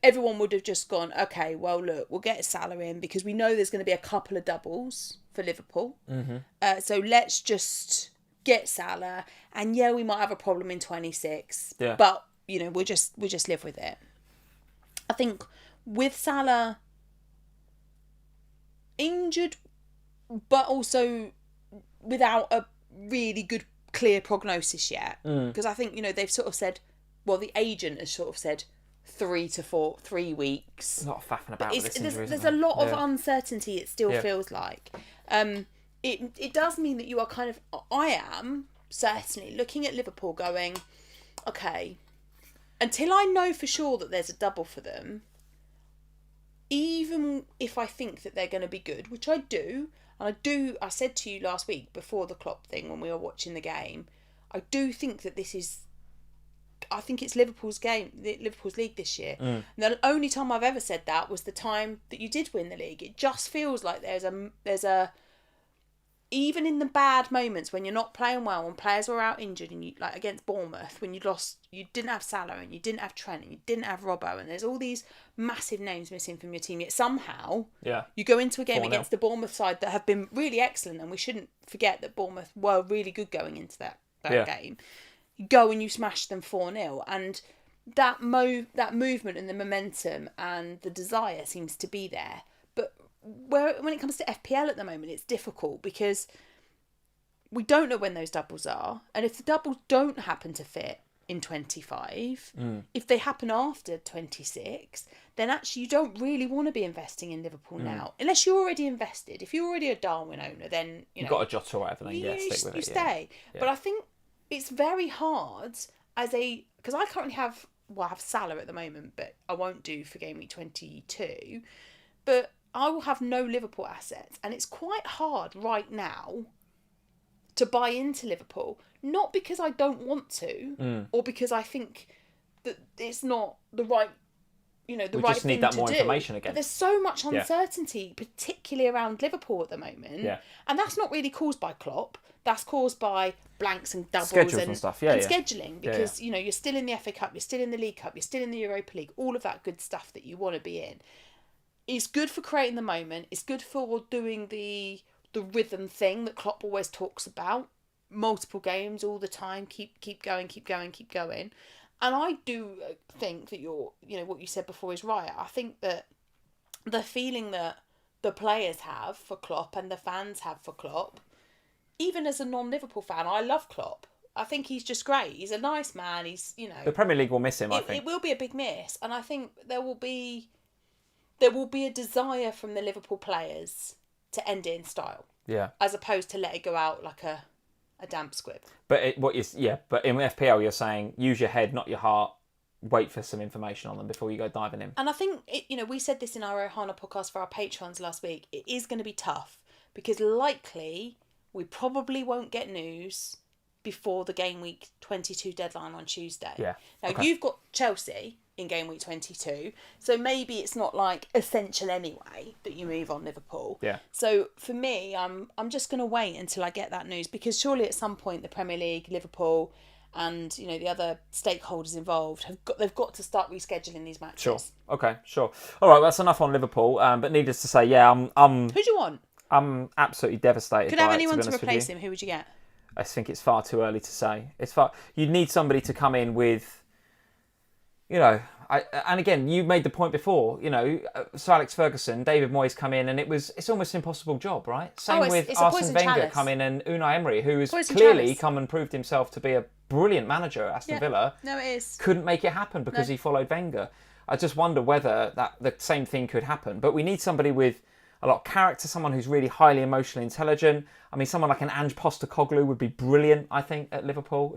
everyone would have just gone, okay, well, look, we'll get Salah in because we know there's going to be a couple of doubles for Liverpool. Mm-hmm. So let's just get Salah. And we might have a problem in 26. Yeah. But, we'll just live with it. I think with Salah injured, but also without a really good clear prognosis yet, because I think they've sort of said, well, the agent has sort of said 3 weeks. A lot of faffing about with this injury, there's a lot of uncertainty. It still feels like it does mean that you are kind of, I am certainly looking at Liverpool going, okay, until I know for sure that there's a double for them, even if I think that they're going to be good, which I do. And I said to you last week before the Klopp thing when we were watching the game, I do think that I think it's Liverpool's league this year. And the only time I've ever said that was the time that you did win the league. It just feels like there's a even in the bad moments when you're not playing well, when players were out injured, and you, like against Bournemouth, when you lost, you didn't have Salah and you didn't have Trent and you didn't have Robbo, and there's all these massive names missing from your team. Yet somehow, you go into a game against the Bournemouth side that have been really excellent, and we shouldn't forget that Bournemouth were really good going into that game. You go and you smash them 4-0, and that movement and the momentum and the desire seems to be there. But when it comes to FPL at the moment, it's difficult because we don't know when those doubles are, and if the doubles don't happen to fit in 25, if they happen after 26, then actually you don't really want to be investing in Liverpool now, unless you're already invested. If you're already a Darwin owner, then you've got a Jota or whatever, then stick with it. You stay. Yeah. But I think it's very hard because I currently have Salah at the moment, but I won't do for game week 22. But I will have no Liverpool assets, and it's quite hard right now to buy into Liverpool. Not because I don't want to, or because I think that it's not the right, the right thing to do. We just need that more information again. But there's so much uncertainty, particularly around Liverpool at the moment. Yeah. And that's not really caused by Klopp. That's caused by blanks and doubles and stuff. Scheduling, because you're still in the FA Cup, you're still in the League Cup, you're still in the Europa League, all of that good stuff that you want to be in. It's good for creating the moment. It's good for doing the rhythm thing that Klopp always talks about. Multiple games all the time. Keep going. And I do think that what you said before is right. I think that the feeling that the players have for Klopp and the fans have for Klopp, even as a non-Liverpool fan, I love Klopp. I think he's just great. He's a nice man. He's, The Premier League will miss him, I think. It will be a big miss. And I think there will be a desire from the Liverpool players to end it in style. Yeah. As opposed to let it go out like a damp squib. But but in FPL you're saying use your head, not your heart. Wait for some information on them before you go diving in. And I think we said this in our Ohana podcast for our patrons last week. It is going to be tough because likely we probably won't get news before the game week 22 deadline on Tuesday. Yeah. Now you've got Chelsea in game week 22, so maybe it's not like essential anyway that you move on Liverpool. Yeah. So for me, I'm just going to wait until I get that news, because surely at some point the Premier League, Liverpool, and the other stakeholders involved they've got to start rescheduling these matches. Sure. Okay. Sure. All right. That's enough on Liverpool. But needless to say, I'm. Who do you want? I'm absolutely devastated. Could have anyone to replace him. Who would you get? I think it's far too early to say. You'd need somebody to come in with, and again, you made the point before, Sir Alex Ferguson, David Moyes come in, and it's almost an impossible job, right? Same with Arsene Wenger come in, and Unai Emery, who has clearly come and proved himself to be a brilliant manager at Aston Villa. No, it is. Couldn't make it happen because he followed Wenger. I just wonder whether the same thing could happen. But we need somebody with a lot of character, someone who's really highly emotionally intelligent. I mean, someone like an Ange Postecoglou would be brilliant, I think, at Liverpool.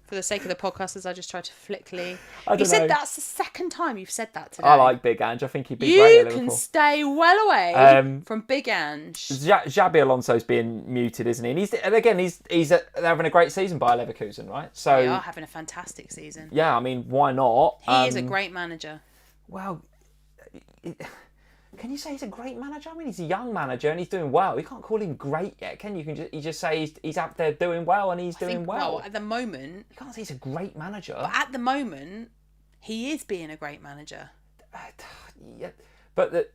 For the sake of the podcasters, I just tried to flickly. You said that's the second time you've said that today. I like Big Ange. I think he'd be great at Liverpool. You can stay well away from Big Ange. Xabi Alonso's being muted, isn't he? And he's having a great season by Leverkusen, right? So they are having a fantastic season. Yeah, I mean, why not? He is a great manager. Well, can you say he's a great manager? I mean, he's a young manager and he's doing well. You can't call him great yet, can you? You just say he's out there doing well and he's doing well. Well, at the moment... You can't say he's a great manager. But at the moment, he is being a great manager. Yeah, but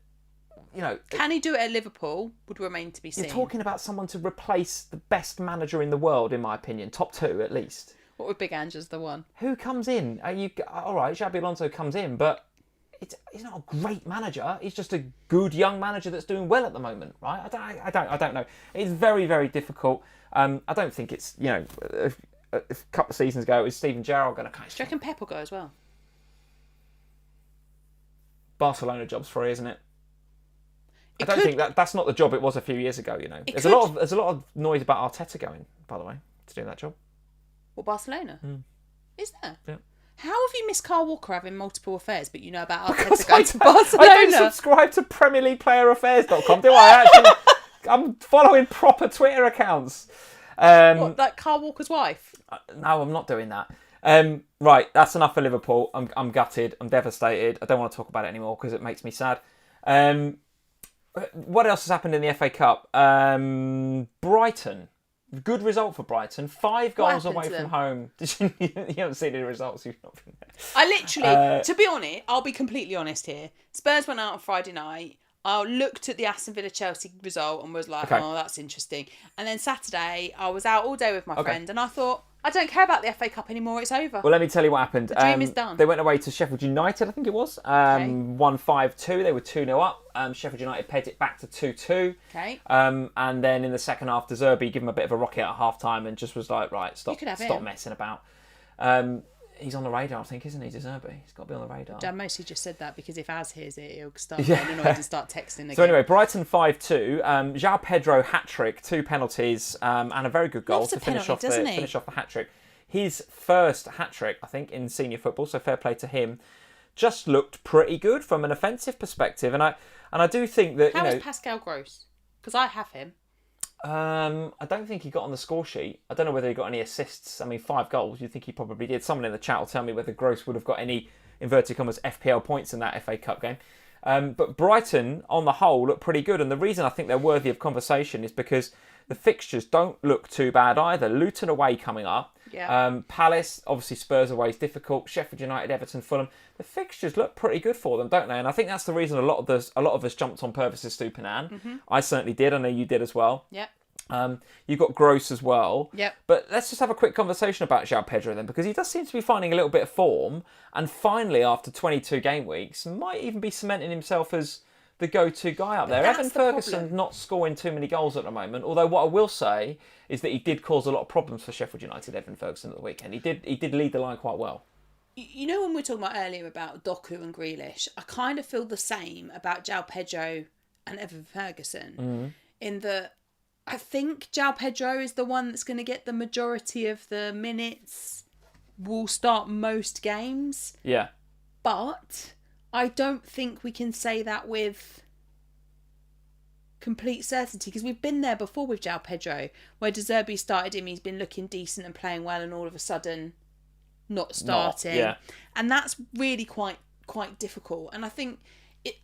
can he do it at Liverpool would remain to be seen. You're talking about someone to replace the best manager in the world, in my opinion. Top two, at least. What would Big Ange as the one? Who comes in? All right, Xabi Alonso comes in, but... He's not a great manager. He's just a good young manager that's doing well at the moment, right? I don't know. It's very, very difficult. I don't think it's a couple of seasons ago it was Steven Gerrard going to catch. Do you reckon Pep will go as well? Barcelona job's free, isn't it? I don't think that's not the job it was a few years ago. There's a lot of noise about Arteta going, by the way, to do that job. What, Barcelona? Is there? Yeah. How have you missed Carl Walker having multiple affairs, but you know about Arteta going to Barcelona? I don't subscribe to PremierLeaguePlayerAffairs.com, do I? I'm following proper Twitter accounts. What, like Carl Walker's wife? No, I'm not doing that. Right, that's enough for Liverpool. I'm gutted. I'm devastated. I don't want to talk about it anymore because it makes me sad. What else has happened in the FA Cup? Brighton. Good result for Brighton. 5 goals away from home. You haven't seen any results. You've not been there. I literally, to be honest, I'll be completely honest here. Spurs went out on Friday night. I looked at the Aston Villa Chelsea result and was like, oh, that's interesting. And then Saturday, I was out all day with my friend and I thought, I don't care about the FA Cup anymore. It's over. Well, let me tell you what happened. The dream is done. They went away to Sheffield United, I think it was. Won 5-2. They were 2-0 up. Sheffield United pegged it back to 2-2. Okay. And then in the second half, De Zerbi gave him a bit of a rocket at half time and just was like, right, stop messing about. He's on the radar, I think, isn't he, De Zerbi? He's got to be on the radar. Dan mostly just said that because if Az hears it, he'll start getting annoyed and start texting again. So anyway, Brighton 5-2. João Pedro hat-trick, 2 penalties, and a very good goal to finish off the hat-trick. His first hat-trick, I think, in senior football, so fair play to him. just looked pretty good from an offensive perspective. And I do think that... How is Pascal Gross? Because I have him. I don't think he got on the score sheet. I don't know whether he got any assists. I mean, 5 goals. You'd think he probably did. Someone in the chat will tell me whether Gross would have got any, inverted commas, FPL points in that FA Cup game. But Brighton, on the whole, look pretty good. And the reason I think they're worthy of conversation is because the fixtures don't look too bad either. Luton away coming up. Yeah. Palace, obviously Spurs away is difficult. Sheffield United, Everton, Fulham. The fixtures look pretty good for them, don't they? And I think that's the reason a lot of us jumped on Purvis' Stupinan. Mm-hmm. I certainly did. I know you did as well. Yep. You've got Gross as well. Yep. But let's just have a quick conversation about João Pedro then, because he does seem to be finding a little bit of form, and finally, after 22 game weeks, might even be cementing himself as the go-to guy up there. Evan Ferguson's not scoring too many goals at the moment, although what I will say is that he did cause a lot of problems for Sheffield United, Evan Ferguson, at the weekend. He did lead the line quite well. You know, when we were talking about earlier about Doku and Grealish, I kind of feel the same about João Pedro and Evan Ferguson, in that I think João Pedro is the one that's going to get the majority of the minutes, will start most games. Yeah. But I don't think we can say that with complete certainty, because we've been there before with João Pedro, where De Zerbi started him, he's been looking decent and playing well, and all of a sudden not starting. And that's really quite difficult. And I think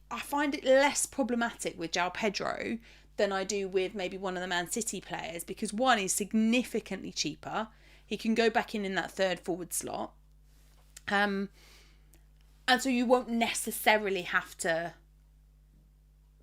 I find it less problematic with João Pedro than I do with maybe one of the Man City players, because one is significantly cheaper. He can go back in that third forward slot. And so you won't necessarily have to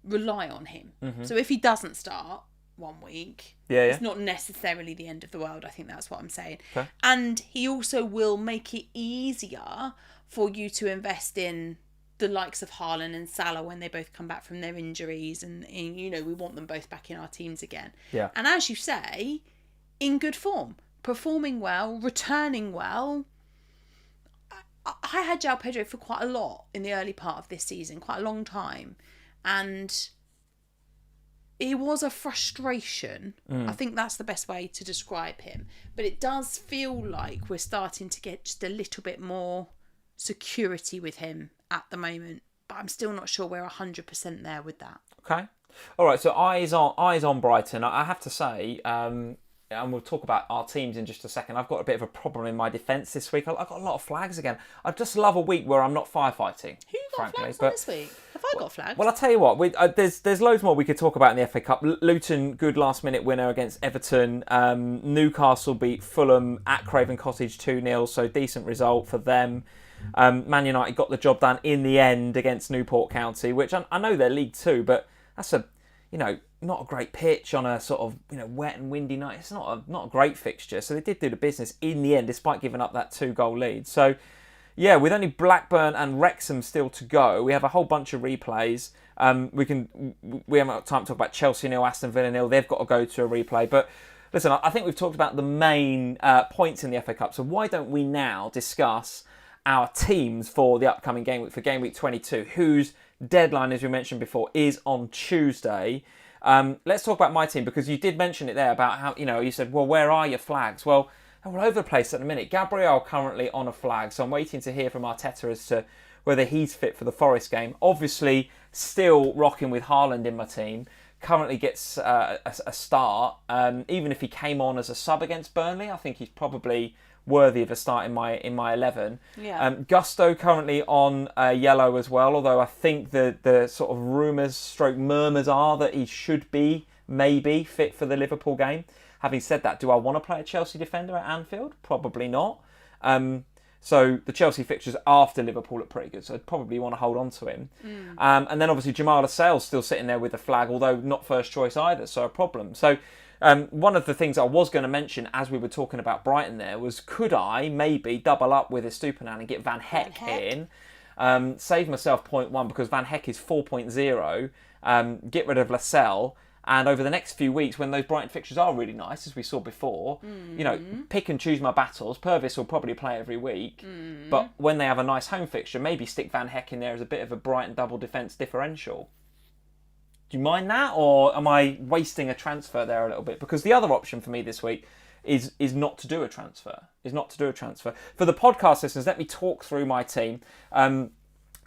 rely on him. Mm-hmm. So if he doesn't start 1 week, it's not necessarily the end of the world. I think that's what I'm saying. Okay. And he also will make it easier for you to invest in the likes of Haaland and Salah when they both come back from their injuries, and you know, we want them both back in our teams again. Yeah. And as you say, in good form, performing well, returning well. I had João Pedro for quite a lot in the early part of this season, quite a long time, and it was a frustration. I think that's the best way to describe him. But it does feel like we're starting to get just a little bit more security with him at the moment, but I'm still not sure we're 100% there with that. Okay. All right, so eyes on Brighton. I have to say, and we'll talk about our teams in just a second, I've got a bit of a problem in my defence this week. I've got a lot of flags again. I just love a week where I'm not firefighting. Who got flags on this week? Have I got flags? Well, I'll tell you what, there's loads more we could talk about in the FA Cup. Luton, good last-minute winner against Everton. Newcastle beat Fulham at Craven Cottage 2-0, so decent result for them. Man United got the job done in the end against Newport County, which I know they're League 2, but that's not a great pitch on a sort of wet and windy night. It's not a great fixture, so they did do the business in the end, despite giving up that 2-goal lead. So, yeah, with only Blackburn and Wrexham still to go, we have a whole bunch of replays. We haven't got time to talk about Chelsea 0, Aston Villa 0. They've got to go to a replay, but listen, I think we've talked about the main points in the FA Cup. So why don't we now discuss our teams for the upcoming game week, for game week 22, whose deadline, as we mentioned before, is on Tuesday. Let's talk about my team, because you did mention it there about how, you said, well, where are your flags? Well, they're all over the place at the minute. Gabriel currently on a flag, so I'm waiting to hear from Arteta as to whether he's fit for the Forest game. Obviously, still rocking with Haaland in my team. Currently gets a start. Even if he came on as a sub against Burnley, I think he's probably worthy of a start in my 11. Yeah. Gusto currently on yellow as well, although I think the sort of rumours / murmurs are that he should be maybe fit for the Liverpool game. Having said that, do I want to play a Chelsea defender at Anfield? Probably not. So the Chelsea fixtures after Liverpool look pretty good, so I'd probably want to hold on to him. And then obviously Jamal Lascelles still sitting there with the flag, although not first choice either, so a problem. So one of the things I was going to mention as we were talking about Brighton there was, could I maybe double up with Estupinan and get Van Heck in, save myself 0.1 because Van Heck is 4.0, get rid of Lascelles, and over the next few weeks when those Brighton fixtures are really nice, as we saw before, pick and choose my battles. Purvis will probably play every week, but when they have a nice home fixture, maybe stick Van Heck in there as a bit of a Brighton double defence differential. Do you mind that, or am I wasting a transfer there a little bit? Because the other option for me this week is not to do a transfer. For the podcast listeners, let me talk through my team.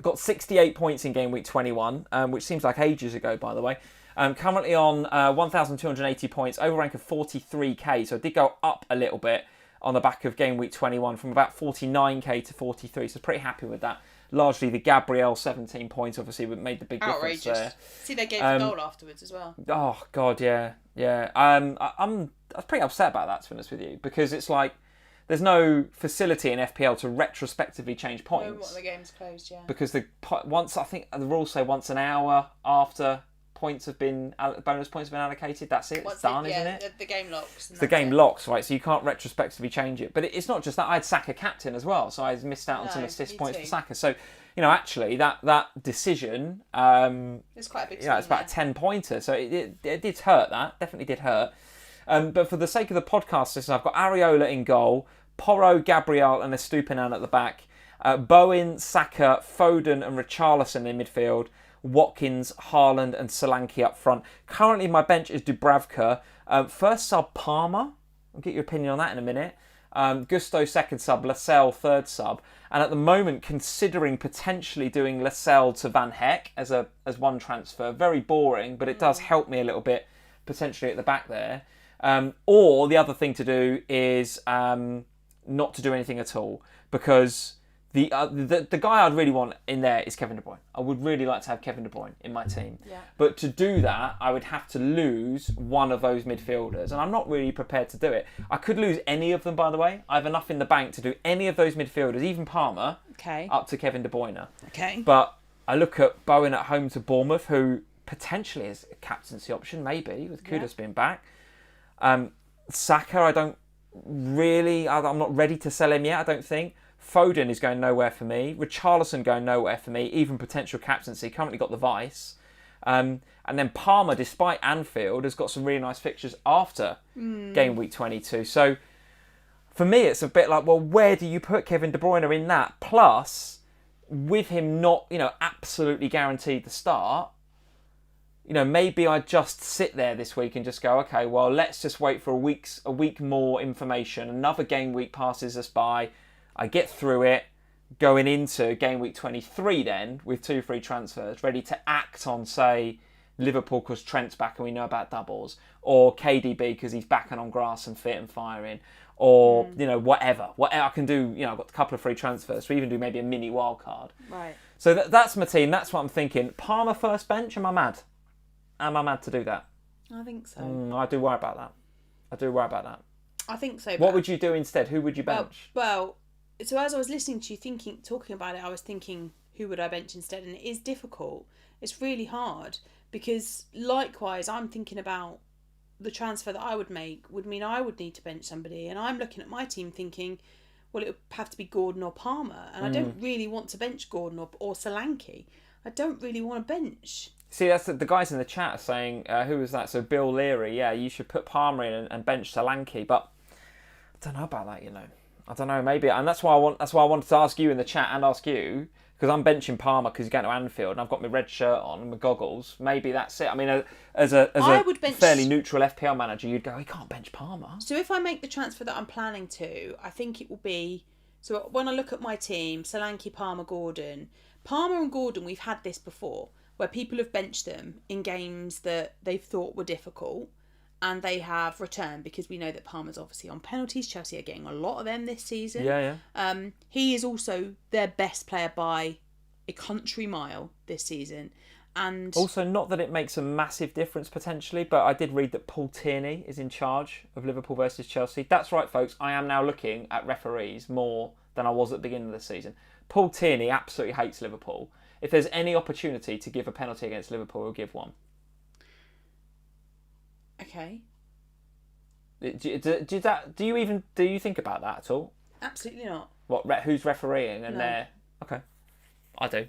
Got 68 points in game week 21, which seems like ages ago, by the way. Currently on 1,280 points, over rank of 43k, so I did go up a little bit on the back of game week 21 from about 49k to 43, so pretty happy with that. Largely the Gabriel 17 points, obviously, made the big difference there. See, they gave the goal afterwards as well. Oh, God, yeah. I was pretty upset about that, to be honest with you, because it's like, there's no facility in FPL to retrospectively change points. No, what the game's closed, yeah. Because I think the rules say once an hour after bonus points have been allocated, that's it. It's done, isn't it? The game locks. The game locks, right? So you can't retrospectively change it. But it's not just that. I had Saka captain as well, so I missed out on some assist points for Saka. So, actually, that decision, it's quite a big. It's about a 10-pointer. So it did hurt. That definitely did hurt. But for the sake of the podcast, listen, I've got Areola in goal, Porro, Gabriel, and Estupinan at the back. Bowen, Saka, Foden, and Richarlison in midfield. Watkins, Haaland, and Solanke up front. Currently, my bench is Dubravka. First sub, Palmer. I'll get your opinion on that in a minute. Gusto, second sub. Lascelles, third sub. And at the moment, considering potentially doing Lascelles to Van Heck as one transfer. Very boring, but it does help me a little bit, potentially at the back there. Or the other thing to do is not to do anything at all, because the guy I'd really want in there is Kevin De Bruyne. I would really like to have Kevin De Bruyne in my team. Yeah. But to do that, I would have to lose one of those midfielders, and I'm not really prepared to do it. I could lose any of them, by the way. I have enough in the bank to do any of those midfielders, even Palmer, up to Kevin De Bruyne. Okay. But I look at Bowen at home to Bournemouth, who potentially is a captaincy option, maybe, with Kudus being back. Saka, I'm not ready to sell him yet, I don't think. Foden is going nowhere for me. Richarlison going nowhere for me, even potential captaincy. Currently got the vice. And then Palmer, despite Anfield, has got some really nice fixtures after game week 22. So for me, it's a bit like, well, where do you put Kevin De Bruyne in that? Plus, with him not, absolutely guaranteed the start, maybe I just sit there this week and just go, okay, well, let's just wait for a week more information. Another game week passes us by. I get through it, going into game week 23 then, with 2 free transfers, ready to act on, say, Liverpool because Trent's back and we know about doubles, or KDB because he's back and on grass and fit and firing, or, whatever I can do. I've got a couple of free transfers, so even do maybe a mini wild card. Right. So that's my team. That's what I'm thinking. Palmer first bench, am I mad? Am I mad to do that? I think so. I do worry about that. I think so. What would you do instead? Who would you bench? Well, so as I was listening to you talking about it, I was thinking, who would I bench instead? And it is difficult. It's really hard, because likewise, I'm thinking about the transfer that I would make would mean I would need to bench somebody. And I'm looking at my team thinking, well, it would have to be Gordon or Palmer. And I don't really want to bench Gordon or Solanke. I don't really want to bench. See, that's the guys in the chat are saying, who was that? So Bill Leary, you should put Palmer in and bench Solanke, but I don't know about that, I don't know, maybe, and that's why I wanted to ask you in the chat and ask you, because I'm benching Palmer because he's going to Anfield and I've got my red shirt on and my goggles. Maybe that's it. I mean, as a fairly neutral FPL manager, you'd go, you can't bench Palmer. So if I make the transfer that I'm planning to, I think it will be, so when I look at my team, Solanke, Palmer, Gordon. Palmer and Gordon, we've had this before, where people have benched them in games that they've thought were difficult, and they have returned, because we know that Palmer's obviously on penalties. Chelsea are getting a lot of them this season. Yeah. He is also their best player by a country mile this season. And also, not that it makes a massive difference potentially, but I did read that Paul Tierney is in charge of Liverpool versus Chelsea. That's right, folks. I am now looking at referees more than I was at the beginning of the season. Paul Tierney absolutely hates Liverpool. If there's any opportunity to give a penalty against Liverpool, he'll give one. Okay. Do you think about that at all? Absolutely not. What? Who's refereeing? And No. they're okay. I do.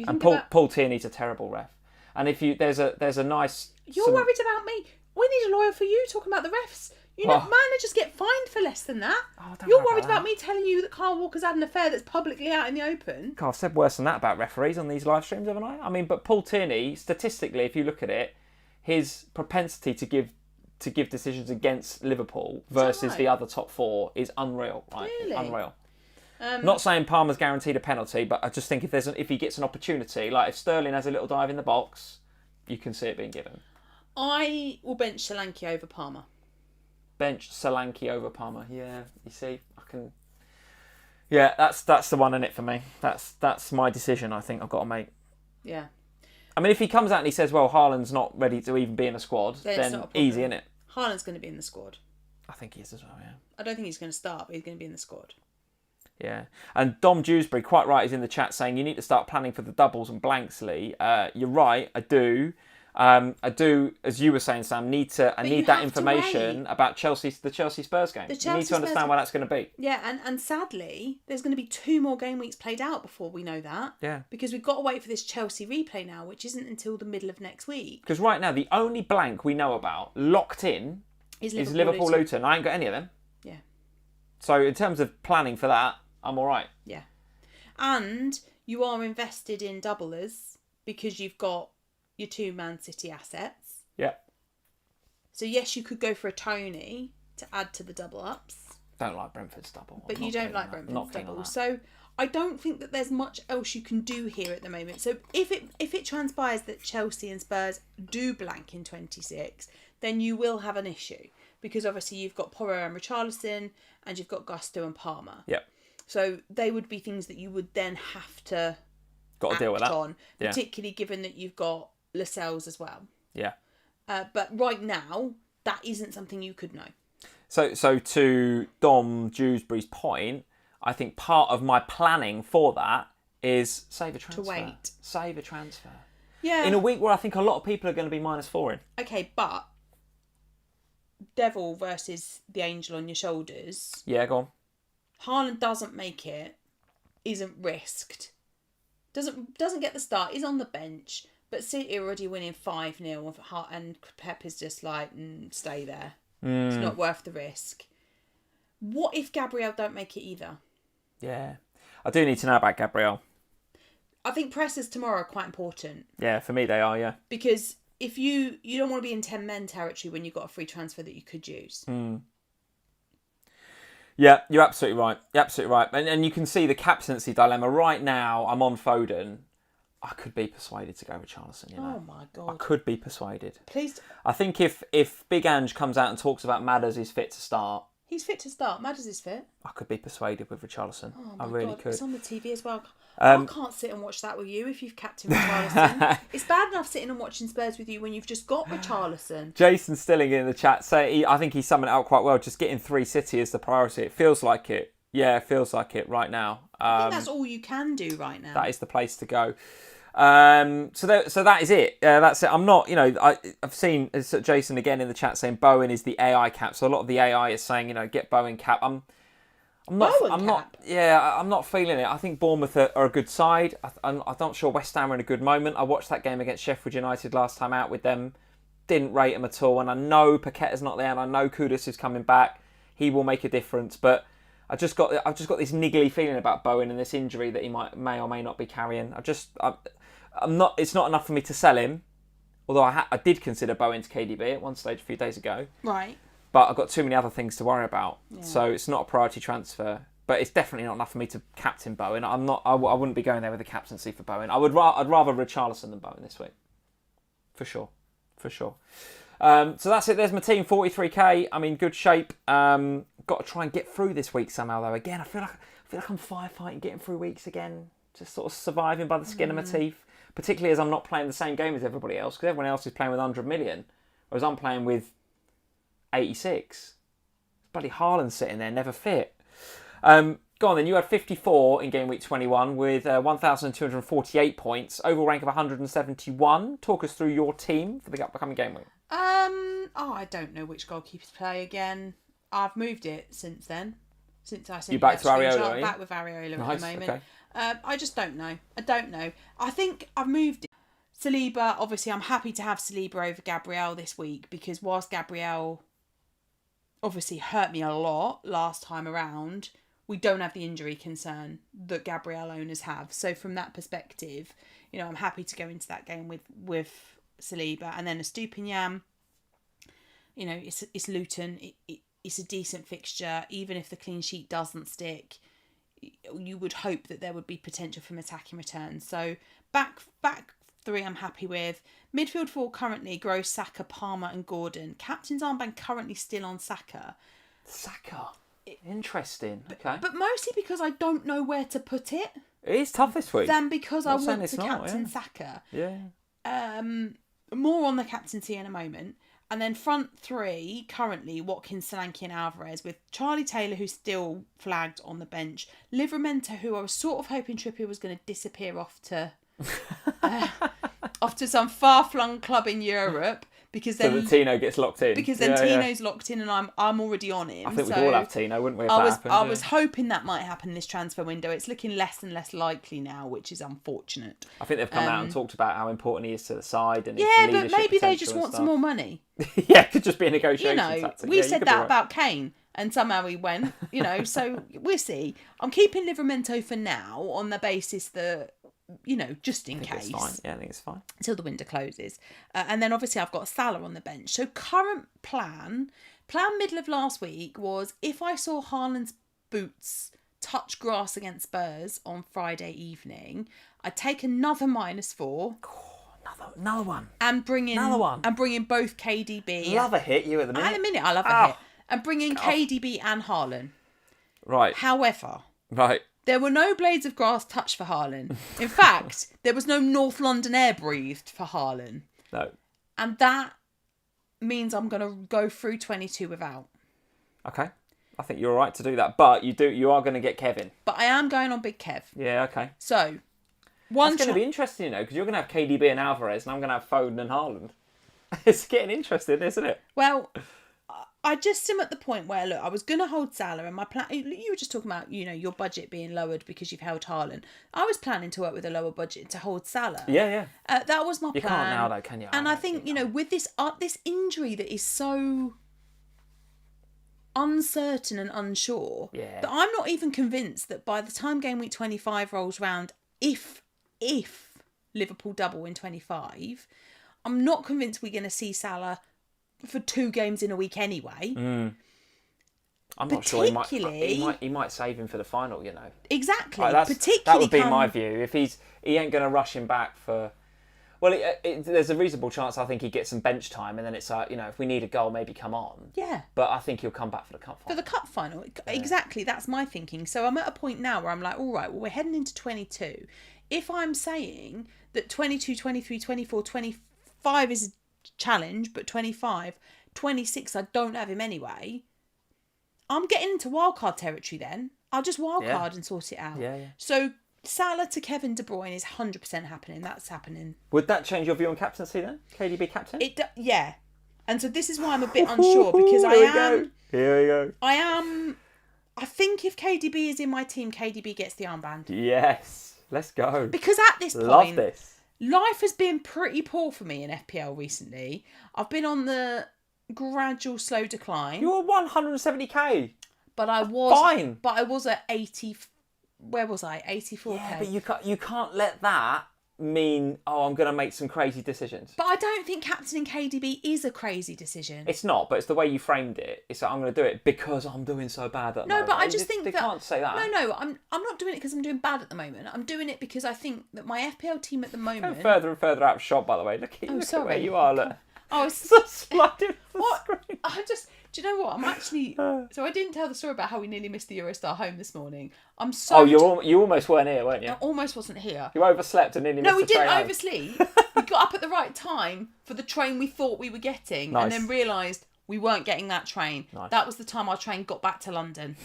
And Paul Tierney's a terrible ref. And if there's a nice. You're worried about me. We need a lawyer for you talking about the refs. Managers get fined for less than that. You're worried about me telling you that Carl Walker's had an affair that's publicly out in the open. I've said worse than that about referees on these live streams, haven't I? I mean, but Paul Tierney, statistically, if you look at it, his propensity to give decisions against Liverpool versus the other top four is unreal. Right? Really? Unreal. Not saying Palmer's guaranteed a penalty, but I just think if he gets an opportunity, like if Sterling has a little dive in the box, you can see it being given. I will bench Solanke over Palmer. Bench Solanke over Palmer. Yeah, you see, I can. Yeah, that's the one in it for me. That's my decision. I think I've got to make. Yeah. I mean, if he comes out and he says, "Well, Haaland's not ready to even be in a squad," then easy, innit? Haaland's going to be in the squad. I think he is as well. Yeah. I don't think he's going to start, but he's going to be in the squad. Yeah, and Dom Dewsbury, quite right, is in the chat saying you need to start planning for the doubles and blanks, Lee. You're right, I do. I do, as you were saying, Sam, I need that information about the Chelsea Spurs game. You need to understand where that's going to be. Yeah, and sadly, there's going to be 2 more game weeks played out before we know that. Yeah. Because we've got to wait for this Chelsea replay now, which isn't until the middle of next week. Because right now, the only blank we know about, locked in, is Liverpool Luton. I ain't got any of them. Yeah. So in terms of planning for that, I'm all right. Yeah. And you are invested in doublers because you've got your 2 Man City assets. Yeah. So yes, you could go for a Tony to add to the double ups. Don't like Brentford's double. But you don't like Brentford's double. So I don't think that there's much else you can do here at the moment. So if it transpires that Chelsea and Spurs do blank in 26, then you will have an issue. Because obviously you've got Porro and Richarlison and you've got Gusto and Palmer. Yeah. So they would be things that you would then have to deal with that on, particularly given that you've got Lascelles as well. Yeah. But right now, that isn't something you could know. So to Dom Dewsbury's point, I think part of my planning for that is save a transfer. To wait. Save a transfer. Yeah. In a week where I think a lot of people are going to be -4 in. Okay, but Devil versus the Angel on your shoulders. Yeah, go on. Haaland doesn't make it, isn't risked. Doesn't get the start, is on the bench, but City are already winning 5-0 and Pep is just like, stay there. It's not worth the risk. What if Gabriel don't make it either? Yeah. I do need to know about Gabriel. I think pressers tomorrow are quite important. Yeah, for me they are, yeah. Because if you don't want to be in 10 men territory when you've got a free transfer that you could use. Yeah, you're absolutely right. You're absolutely right. And you can see the captaincy dilemma. Right now, I'm on Foden. I could be persuaded to go with Richarlison, you know. Oh, my God. I could be persuaded. Please. I think if Big Ange comes out and talks about Madders is fit to start. He's fit to start. Madders is fit. I could be persuaded with Richarlison. Oh, I really God. could. It's on the TV as well. I can't sit and watch that with you if you've captained Richarlison. It's bad enough sitting and watching Spurs with you when you've just got Richarlison. Jason Stilling in the chat I think he summed it out quite well. Just getting 3 City is the priority. It feels like it. Yeah, it feels like it right now. I think that's all you can do right now. That is the place to go. So that is it. That's it. I'm not, I've seen Jason again in the chat saying Bowen is the AI cap. So a lot of the AI is saying, get Bowen cap. I'm not feeling it. I think Bournemouth are a good side. I'm not sure West Ham are in a good moment. I watched that game against Sheffield United last time out with them. Didn't rate them at all. And I know Paqueta's not there, and I know Kudus is coming back. He will make a difference. But I've just got this niggly feeling about Bowen and this injury that he may or may not be carrying. I'm not. It's not enough for me to sell him. Although I did consider Bowen to KDB at one stage a few days ago. Right. But I've got too many other things to worry about. Yeah. So it's not a priority transfer. But it's definitely not enough for me to captain Bowen. I wouldn't be going there with a captaincy for Bowen. I'd rather Richarlison than Bowen this week. For sure. So that's it. There's my team, 43k. I'm in good shape. Got to try and get through this week somehow though. Again, I feel like I'm firefighting, getting through weeks again. Just sort of surviving by the skin of my teeth. Particularly as I'm not playing the same game as everybody else. Because everyone else is playing with 100 million. Whereas I'm playing with 86. Bloody Haaland sitting there, never fit. Go on then, you had 54 in game week 21 with 1,248 points, overall rank of 171. Talk us through your team for the upcoming game week. I don't know which goalkeeper to play again. I've moved it since then. Since I sent you back to Areola, I'm back with Areola nice, at the moment. Okay. I just don't know. I think I've moved it. Saliba, obviously I'm happy to have Saliba over Gabriel this week because whilst Gabriel obviously hurt me a lot last time around, we don't have the injury concern that Gabriel owners have. So from that perspective, I'm happy to go into that game with Saliba. And then Estupiñán, it's Luton. It's a decent fixture. Even if the clean sheet doesn't stick, you would hope that there would be potential from attacking returns. So back three I'm happy with. Midfield four currently Gross, Saka, Palmer and Gordon. Captain's armband currently still on Saka. Saka. Interesting. Okay. But mostly because I don't know where to put it. It is tough this week. Than because I want to captain yeah. Saka. Yeah. More on the captaincy in a moment. And then front three, currently, Watkins, Solanke and Alvarez, with Charlie Taylor, who's still flagged on the bench. Livramento, who I was sort of hoping Trippier was going to disappear off to some far-flung club in Europe. Because then, so that Tino gets locked in. Because then Tino's locked in and I'm already on him. I think we'd all have Tino, wouldn't we, if I was hoping that might happen this transfer window. It's looking less and less likely now, which is unfortunate. I think they've come out and talked about how important he is to the side. And but maybe they just want some more money. Yeah, it could just be a negotiation tactic. We said that about Kane, and somehow he went, so we'll see. I'm keeping Livramento for now on the basis that, just in case. It's fine. Yeah, I think it's fine. Until the window closes. And then obviously I've got Salah on the bench. So current plan middle of last week was if I saw Haaland's boots touch grass against Spurs on Friday evening, I'd take another -4. Another one. And bring in both KDB. Love a hit, you at the minute. At the minute, I love a hit. And bring in KDB and Haaland. Right. However. Right. There were no blades of grass touched for Haaland. In fact, there was no North London air breathed for Haaland. No. And that means I'm going to go through 22 without. Okay. I think you're right to do that. But you are going to get Kevin. But I am going on Big Kev. Yeah, okay. So, That's going to be interesting, because you're going to have KDB and Alvarez, and I'm going to have Foden and Haaland. It's getting interesting, isn't it? Well, I just am at the point where, look, I was going to hold Salah, and my plan. You were just talking about, your budget being lowered because you've held Haaland. I was planning to work with a lower budget to hold Salah. Yeah. That was my plan. You can't now, though, can you? And I think, with this injury that is so uncertain and unsure, that I'm not even convinced that by the time game week 25 rolls round, if Liverpool double in 25, I'm not convinced we're going to see Salah for 2 games in a week anyway. I'm not sure he might save him for the final, Exactly. That would be my view. If he ain't going to rush him back for... Well, there's a reasonable chance I think he gets some bench time, and then it's like, if we need a goal, maybe come on. Yeah. But I think he'll come back for the cup final. For the cup final. Exactly. That's my thinking. So I'm at a point now where I'm like, all right, well, we're heading into 22. If I'm saying that 22, 23, 24, 25 is a challenge, but 25, 26, I don't have him anyway, I'm getting into wildcard territory then. I'll just wildcard and sort it out. Yeah. So Salah to Kevin De Bruyne is 100% happening. That's happening. Would that change your view on captaincy then? KDB captain? Yeah. And so this is why I'm a bit unsure, because Here we go. I think if KDB is in my team, KDB gets the armband. Yes. Let's go. Because at this point, love this. Life has been pretty poor for me in FPL recently. I've been on the gradual slow decline. You're 170k. But I was fine. But I was at 80. Where was I? 84k. Yeah, but you can't let that mean, I'm going to make some crazy decisions. But I don't think captaining KDB is a crazy decision. It's not, but it's the way you framed it. It's like, I'm going to do it because I'm doing so bad at the moment. No, but I just think they can't say that. No, I'm not doing it because I'm doing bad at the moment. I'm doing it because I think that my FPL team at the moment... Going further and further out of shot, by the way. Look at where you are, look. Oh, it's so sliding the screen. Do you know what? I'm actually... So I didn't tell the story about how we nearly missed the Eurostar home this morning. I'm so... Oh, you almost weren't here, weren't you? I almost wasn't here. You overslept and nearly missed the train. No, we didn't oversleep. We got up at the right time for the train we thought we were getting, and then realised we weren't getting that train. Nice. That was the time our train got back to London.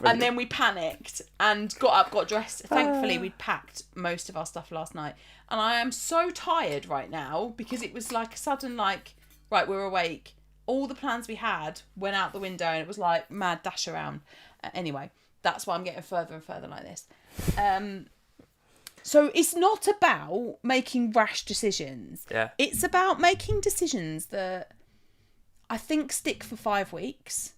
And then we panicked and got up, got dressed. Thankfully, we'd packed most of our stuff last night. And I am so tired right now because it was like a sudden, right, we're awake. All the plans we had went out the window and it was like mad dash around. Anyway, that's why I'm getting further and further like this. So it's not about making rash decisions. Yeah. It's about making decisions that I think stick for 5 weeks.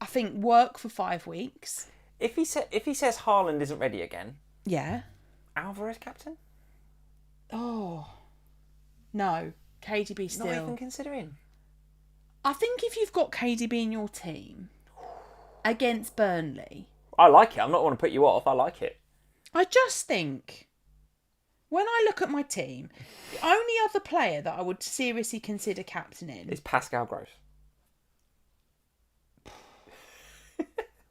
I think work for 5 weeks. If he says Haaland isn't ready again, yeah, Alvarez captain? Oh no, KDB still. Not even considering. I think if you've got KDB in your team against Burnley, I like it. I'm not want to put you off. I like it. I just think, when I look at my team, the only other player that I would seriously consider captaining It's Pascal Gross.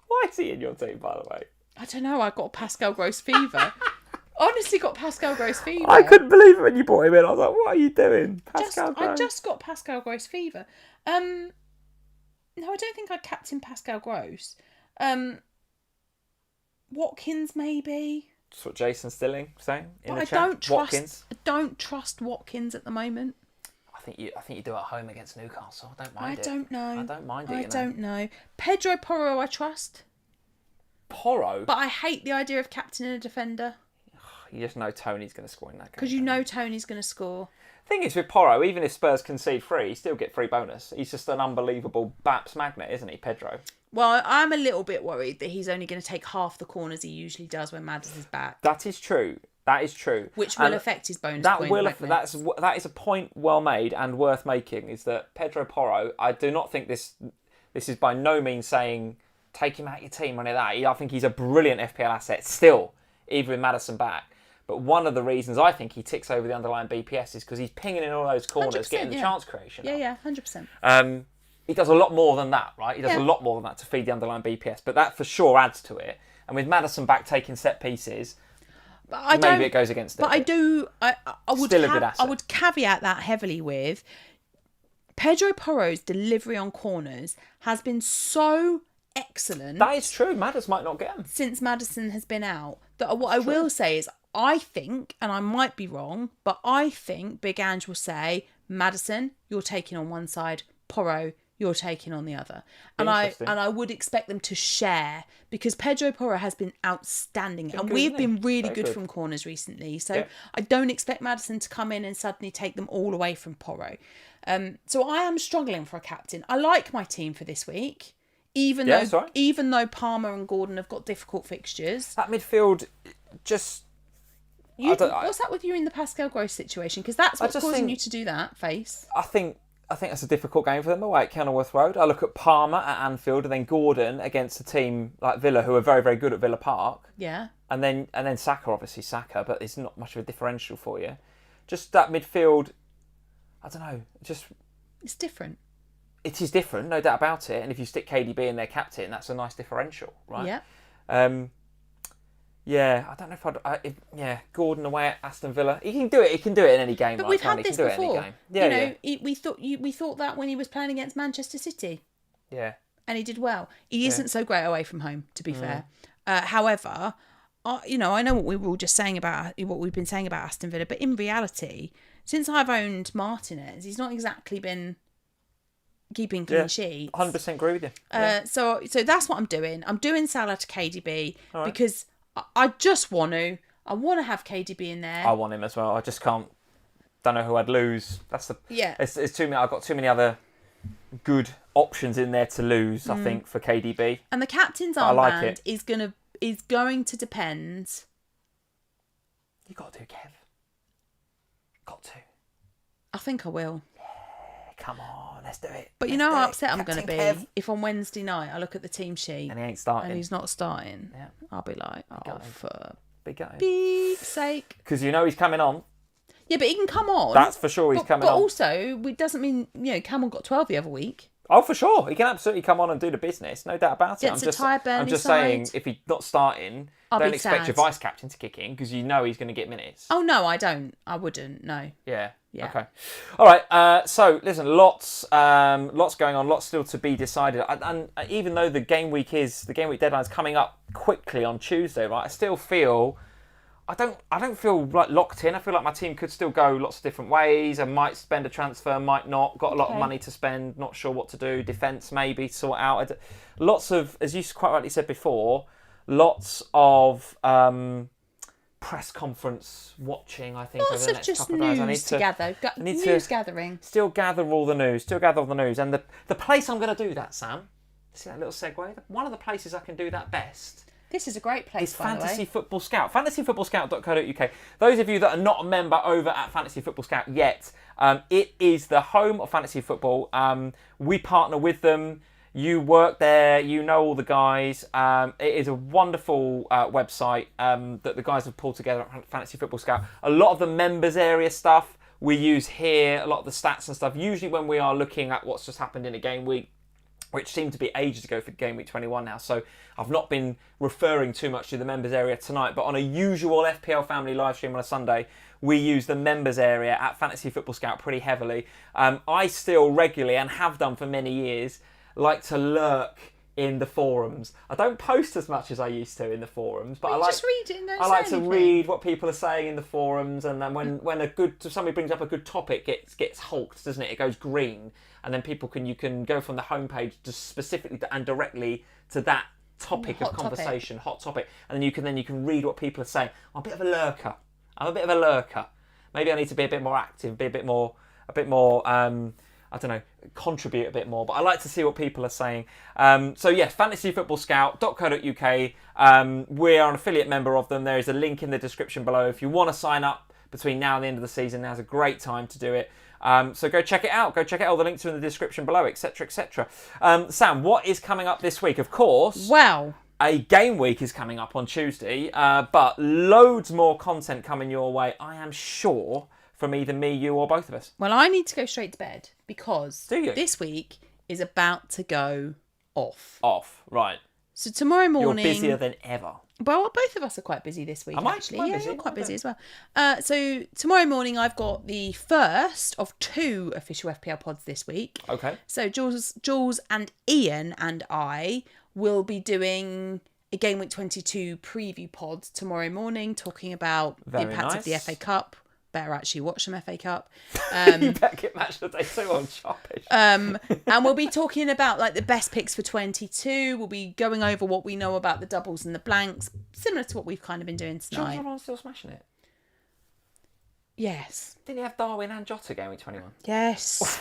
Why is he in your team, by the way? I don't know, I got Pascal Gross fever. Honestly got Pascal Gross fever. I couldn't believe it when you brought him in. I was like, what are you doing? I just got Pascal Gross fever. No, I don't think I'd captain Pascal Gross. Watkins maybe. That's what Jason's saying in the chat. I don't trust Watkins at the moment. I think you do at home against Newcastle. I don't mind it. I don't know. I don't mind it. I don't know. Pedro Porro I trust. Porro? But I hate the idea of captaining a defender. You just know Tony's going to score in that game. Because you know Tony's going to score. Thing is with Porro, even if Spurs concede free, he still get free bonus. He's just an unbelievable Baps magnet, isn't he, Pedro? Well, I'm a little bit worried that he's only going to take half the corners he usually does when Madders is back. That is true. That is true. Which will affect his bonus point. That is a point well made and worth making, is that Pedro Porro, I do not think this is by no means saying take him out of your team or any of that. I think he's a brilliant FPL asset still, even with Maddison back. But one of the reasons I think he ticks over the underlying BPS is because he's pinging in all those corners, getting the chance creation. Yeah, 100%. He does a lot more than that, right? He does a lot more than that to feed the underlying BPS. But that for sure adds to it. And with Maddison back taking set pieces, maybe it goes against it. But I would caveat that heavily with Pedro Porro's delivery on corners has been so excellent. That is true. Maddison might not get them. Since Maddison has been out. That what I will say is, I think, and I might be wrong, but I think Big Ange will say, Maddison, you're taking on one side, Porro, you're taking on the other. And I would expect them to share, because Pedro Porro has been outstanding. And we've been really good from corners recently. So I don't expect Maddison to come in and suddenly take them all away from Porro. So I am struggling for a captain. I like my team for this week. Even though Palmer and Gordon have got difficult fixtures. That midfield just... what's that with you in the Pascal Gross situation? Because that's what's causing you to do that face. I think that's a difficult game for them away at Kenilworth Road. I look at Palmer at Anfield and then Gordon against a team like Villa, who are very, very good at Villa Park. Yeah. And then Saka, obviously Saka, but it's not much of a differential for you. Just that midfield, I don't know, it's different. It is different, no doubt about it. And if you stick KDB in their captain, that's a nice differential, right? Yeah. I don't know if Gordon away at Aston Villa. He can do it. He can do it in any game. But we've had this before. Yeah, we thought that when he was playing against Manchester City. Yeah. And he did well. He isn't so great away from home, to be fair. However, I know what we were all just saying about what we've been saying about Aston Villa, but in reality, since I've owned Martinez, he's not exactly been keeping clean sheets. 100% agree with you. So that's what I'm doing. I'm doing Salah to KDB because I just want to have KDB in there. I want him as well. I just can't. Don't know who I'd lose. That's the It's too many. I've got too many other good options in there to lose. I think for KDB. And the captain's armband is going to depend. You got to, Kev. Got to. I think I will. Come on, let's do it. But you know how upset I'm going to be if on Wednesday night I look at the team sheet and he ain't starting and he's not starting. Yeah. I'll be like, for beep's sake. Because you know he's coming on. Yeah, but he can come on. That's for sure. He's coming on. But also, it doesn't mean Cameron got 12 the other week. Oh, for sure, he can absolutely come on and do the business. No doubt about it. I'm just saying, if he's not starting, don't expect your vice captain to kick in because you know he's going to get minutes. Oh no, I don't. I wouldn't. No. Yeah. Okay. All right. So listen, lots going on. Lots still to be decided. And even though the game week deadline is coming up quickly on Tuesday, right? I still feel. I don't feel like locked in. I feel like my team could still go lots of different ways. I might spend a transfer, might not. Got a lot of money to spend. Not sure what to do. Defence maybe sort out. Lots of, as you quite rightly said before, lots of press conference watching. I think lots over the of next just couple of days. news to gather. News gathering. Still gather all the news. And the place I'm going to do that, Sam. See that little segue? One of the places I can do that best. This is a great place, it's Fantasy Football Scout. FantasyFootballScout.co.uk. Those of you that are not a member over at Fantasy Football Scout yet, it is the home of fantasy football. We partner with them. You work there, you know all the guys. It is a wonderful website that the guys have pulled together at Fantasy Football Scout. A lot of the members area stuff we use here, a lot of the stats and stuff, usually when we are looking at what's just happened in a game week, which seemed to be ages ago for game week 21 now. So I've not been referring too much to the members area tonight, but on a usual FPL Family live stream on a Sunday, we use the members area at Fantasy Football Scout pretty heavily. I still regularly, and have done for many years, like to lurk in the forums. I don't post as much as I used to in the forums, but just read it and don't I like say to read what people are saying in the forums, and then when somebody brings up a good topic, it gets hulked, doesn't it? It goes green, and then you can go from the homepage just specifically and directly to that topic of conversation, hot topic, and then you can read what people are saying. I'm a bit of a lurker. Maybe I need to be a bit more active, be a bit more. I don't know, contribute a bit more, but I like to see what people are saying. So yes, fantasyfootballscout.co.uk. We are an affiliate member of them. There is a link in the description below. If you want to sign up between now and the end of the season, now's a great time to do it. So go check it out. All the links are in the description below, etc., etc. Sam, what is coming up this week? Of course, wow, a game week is coming up on Tuesday, but loads more content coming your way, I am sure, from either me, you, or both of us. Well, I need to go straight to bed because Do you? This week is about to go off. Right. So tomorrow morning... You're busier than ever. Well, both of us are quite busy this week, actually. Quite yeah, busy? You're quite busy as well. So tomorrow morning, I've got the first of 2 official FPL pods this week. Okay. So Jules and Ian and I will be doing a Game Week 22 preview pod tomorrow morning, talking about the impact of the FA Cup. Better actually watch some FA Cup. You better get Match of the Day 2 on sharpish. And we'll be talking about like the best picks for 22. We'll be going over what we know about the doubles and the blanks, similar to what we've kind of been doing tonight. Everyone's still smashing it. Yes. Didn't you have Darwin and Jota Game Week 21? Yes.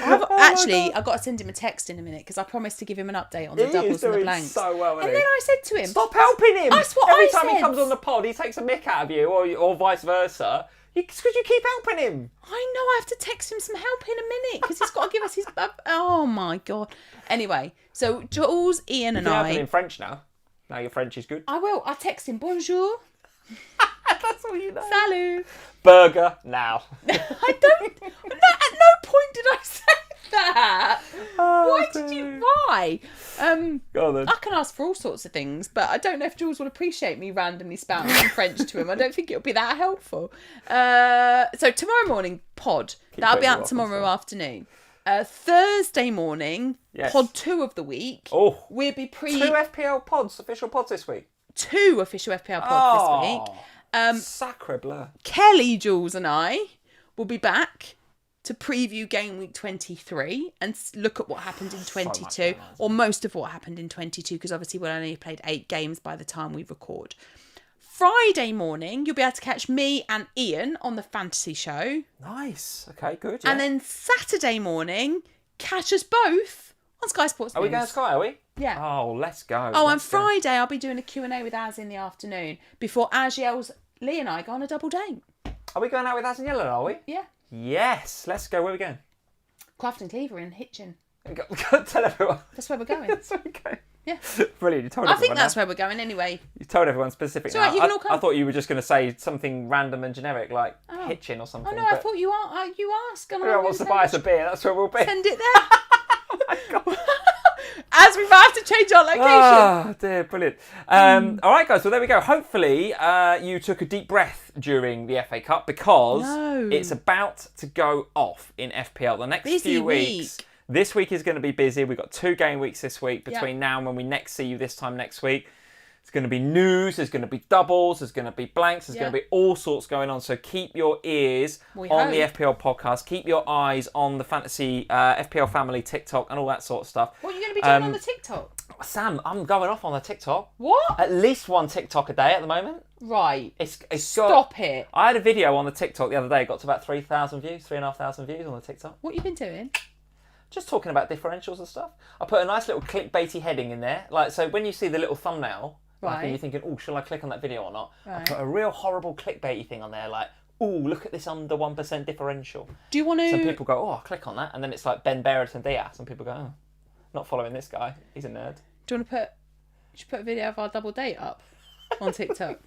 Oh I've got to send him a text in a minute because I promised to give him an update on the doubles and the blanks. So well, and then I said to him, "Stop helping him!" That's what Every I time he said. comes on the pod, he takes a mick out of you, or vice versa. Because you keep helping him. I know I have to text him some help in a minute because he's got to give us his... Oh my God. Anyway, so Jules, Ian and You can I... help him in French now. Now your French is good. I will. I'll text him, bonjour. That's all you know. Salut. Burger now. I don't... At no point did I say that. Oh, Why did you... Why? Go on then. I can ask for all sorts of things, but I don't know if Jules will appreciate me randomly spouting some French to him. I don't think it'll be that helpful. So tomorrow morning, pod. That'll be out tomorrow afternoon. Thursday morning, Yes. pod 2 of the week. Oh. We'll be 2 FPL pods, official pods this week. 2 official FPL pods this week. Sacre bleu. Kelly, Jules and I will be back to preview Game Week 23 and look at what happened in 22, or most of what happened in 22, because obviously we'll only played 8 games by the time we record. Friday morning, you'll be able to catch me and Ian on the fantasy show. Nice. Okay, good. Yeah. And then Saturday morning, catch us both on Sky Sports News. Are we going to Sky, are we? Yeah. Oh, let's go. Oh, and Friday, I'll be doing a Q&A with Az in the afternoon before Az yells, Lee and I go on a double date. Are we going out with Az and Yellow, are we? Yeah. Yes. Let's go. Where are we going? Crafton Cleaver in Hitchin. Tell everyone. That's where we're going. That's where we're going. Yeah. Brilliant. You told I everyone. think that's where we're going anyway. You told everyone specifically. It's all right, you can all come. I thought you were just going to say something random and generic like Hitchin or something. Oh no, I thought you asked. And Everyone wants to buy us a beer. That's where we'll be. Send it there. Oh my God. As we might have to change our location. Oh dear, brilliant. All right, guys. Well, there we go. Hopefully, you took a deep breath during the FA Cup because it's about to go off in FPL the next few weeks. This week is going to be busy. We've got 2 game weeks this week between now and when we next see you this time next week. It's going to be news, there's going to be doubles, there's going to be blanks, there's going to be all sorts going on. So keep your ears on the FPL podcast. Keep your eyes on the fantasy FPL family TikTok and all that sort of stuff. What are you going to be doing on the TikTok? Sam, I'm going off on the TikTok. What? At least 1 TikTok a day at the moment. Right. It's Stop it. I had a video on the TikTok the other day. It got to about 3,000 views, 3,500 views on the TikTok. What have you been doing? Just talking about differentials and stuff. I put a nice little clickbaity heading in there. Like, so when you see the little thumbnail, like, and you're thinking, oh, shall I click on that video or not? I put a real horrible clickbaity thing on there, like, ooh, look at this under 1% differential. Do you want to... Some people go, oh, I'll click on that. And then it's like Ben Brereton Diaz. Some people go, oh, not following this guy. He's a nerd. Do you want to put a video of our double date up on TikTok?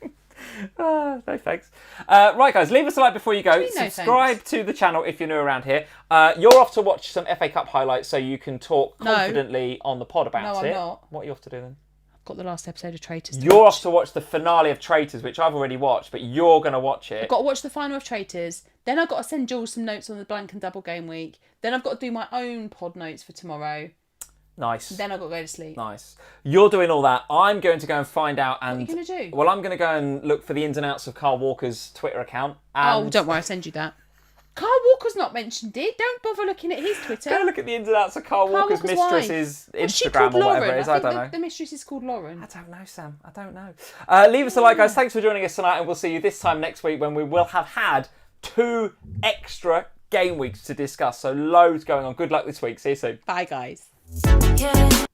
No thanks. Right, guys, leave us a like before you go. No Subscribe to the channel if you're new around here. You're off to watch some FA Cup highlights so you can talk confidently on the pod about it. No, I'm not. What are you off to do then? I've got the last episode of Traitors. You're off to watch the finale of Traitors, which I've already watched, but you're going to watch it. I've got to watch the final of Traitors. Then I've got to send Jules some notes on the blank and double game week. Then I've got to do my own pod notes for tomorrow. Nice. Then I've got to go to sleep. Nice. You're doing all that. I'm going to go and find out. And what are you going to do? Well, I'm going to go and look for the ins and outs of Carl Walker's Twitter account. And Oh, don't worry, I'll send you that. Carl Walker's not mentioned it. Don't bother looking at his Twitter. Go look at the ins and outs of Carl Walker's mistress's Instagram or whatever it is. I don't know. The mistress is called Lauren. I don't know, Sam. I don't know. Leave us a like, guys. Thanks for joining us tonight, and we'll see you this time next week when we will have had 2 extra game weeks to discuss. So loads going on. Good luck this week. See you soon. Bye, guys. Yeah.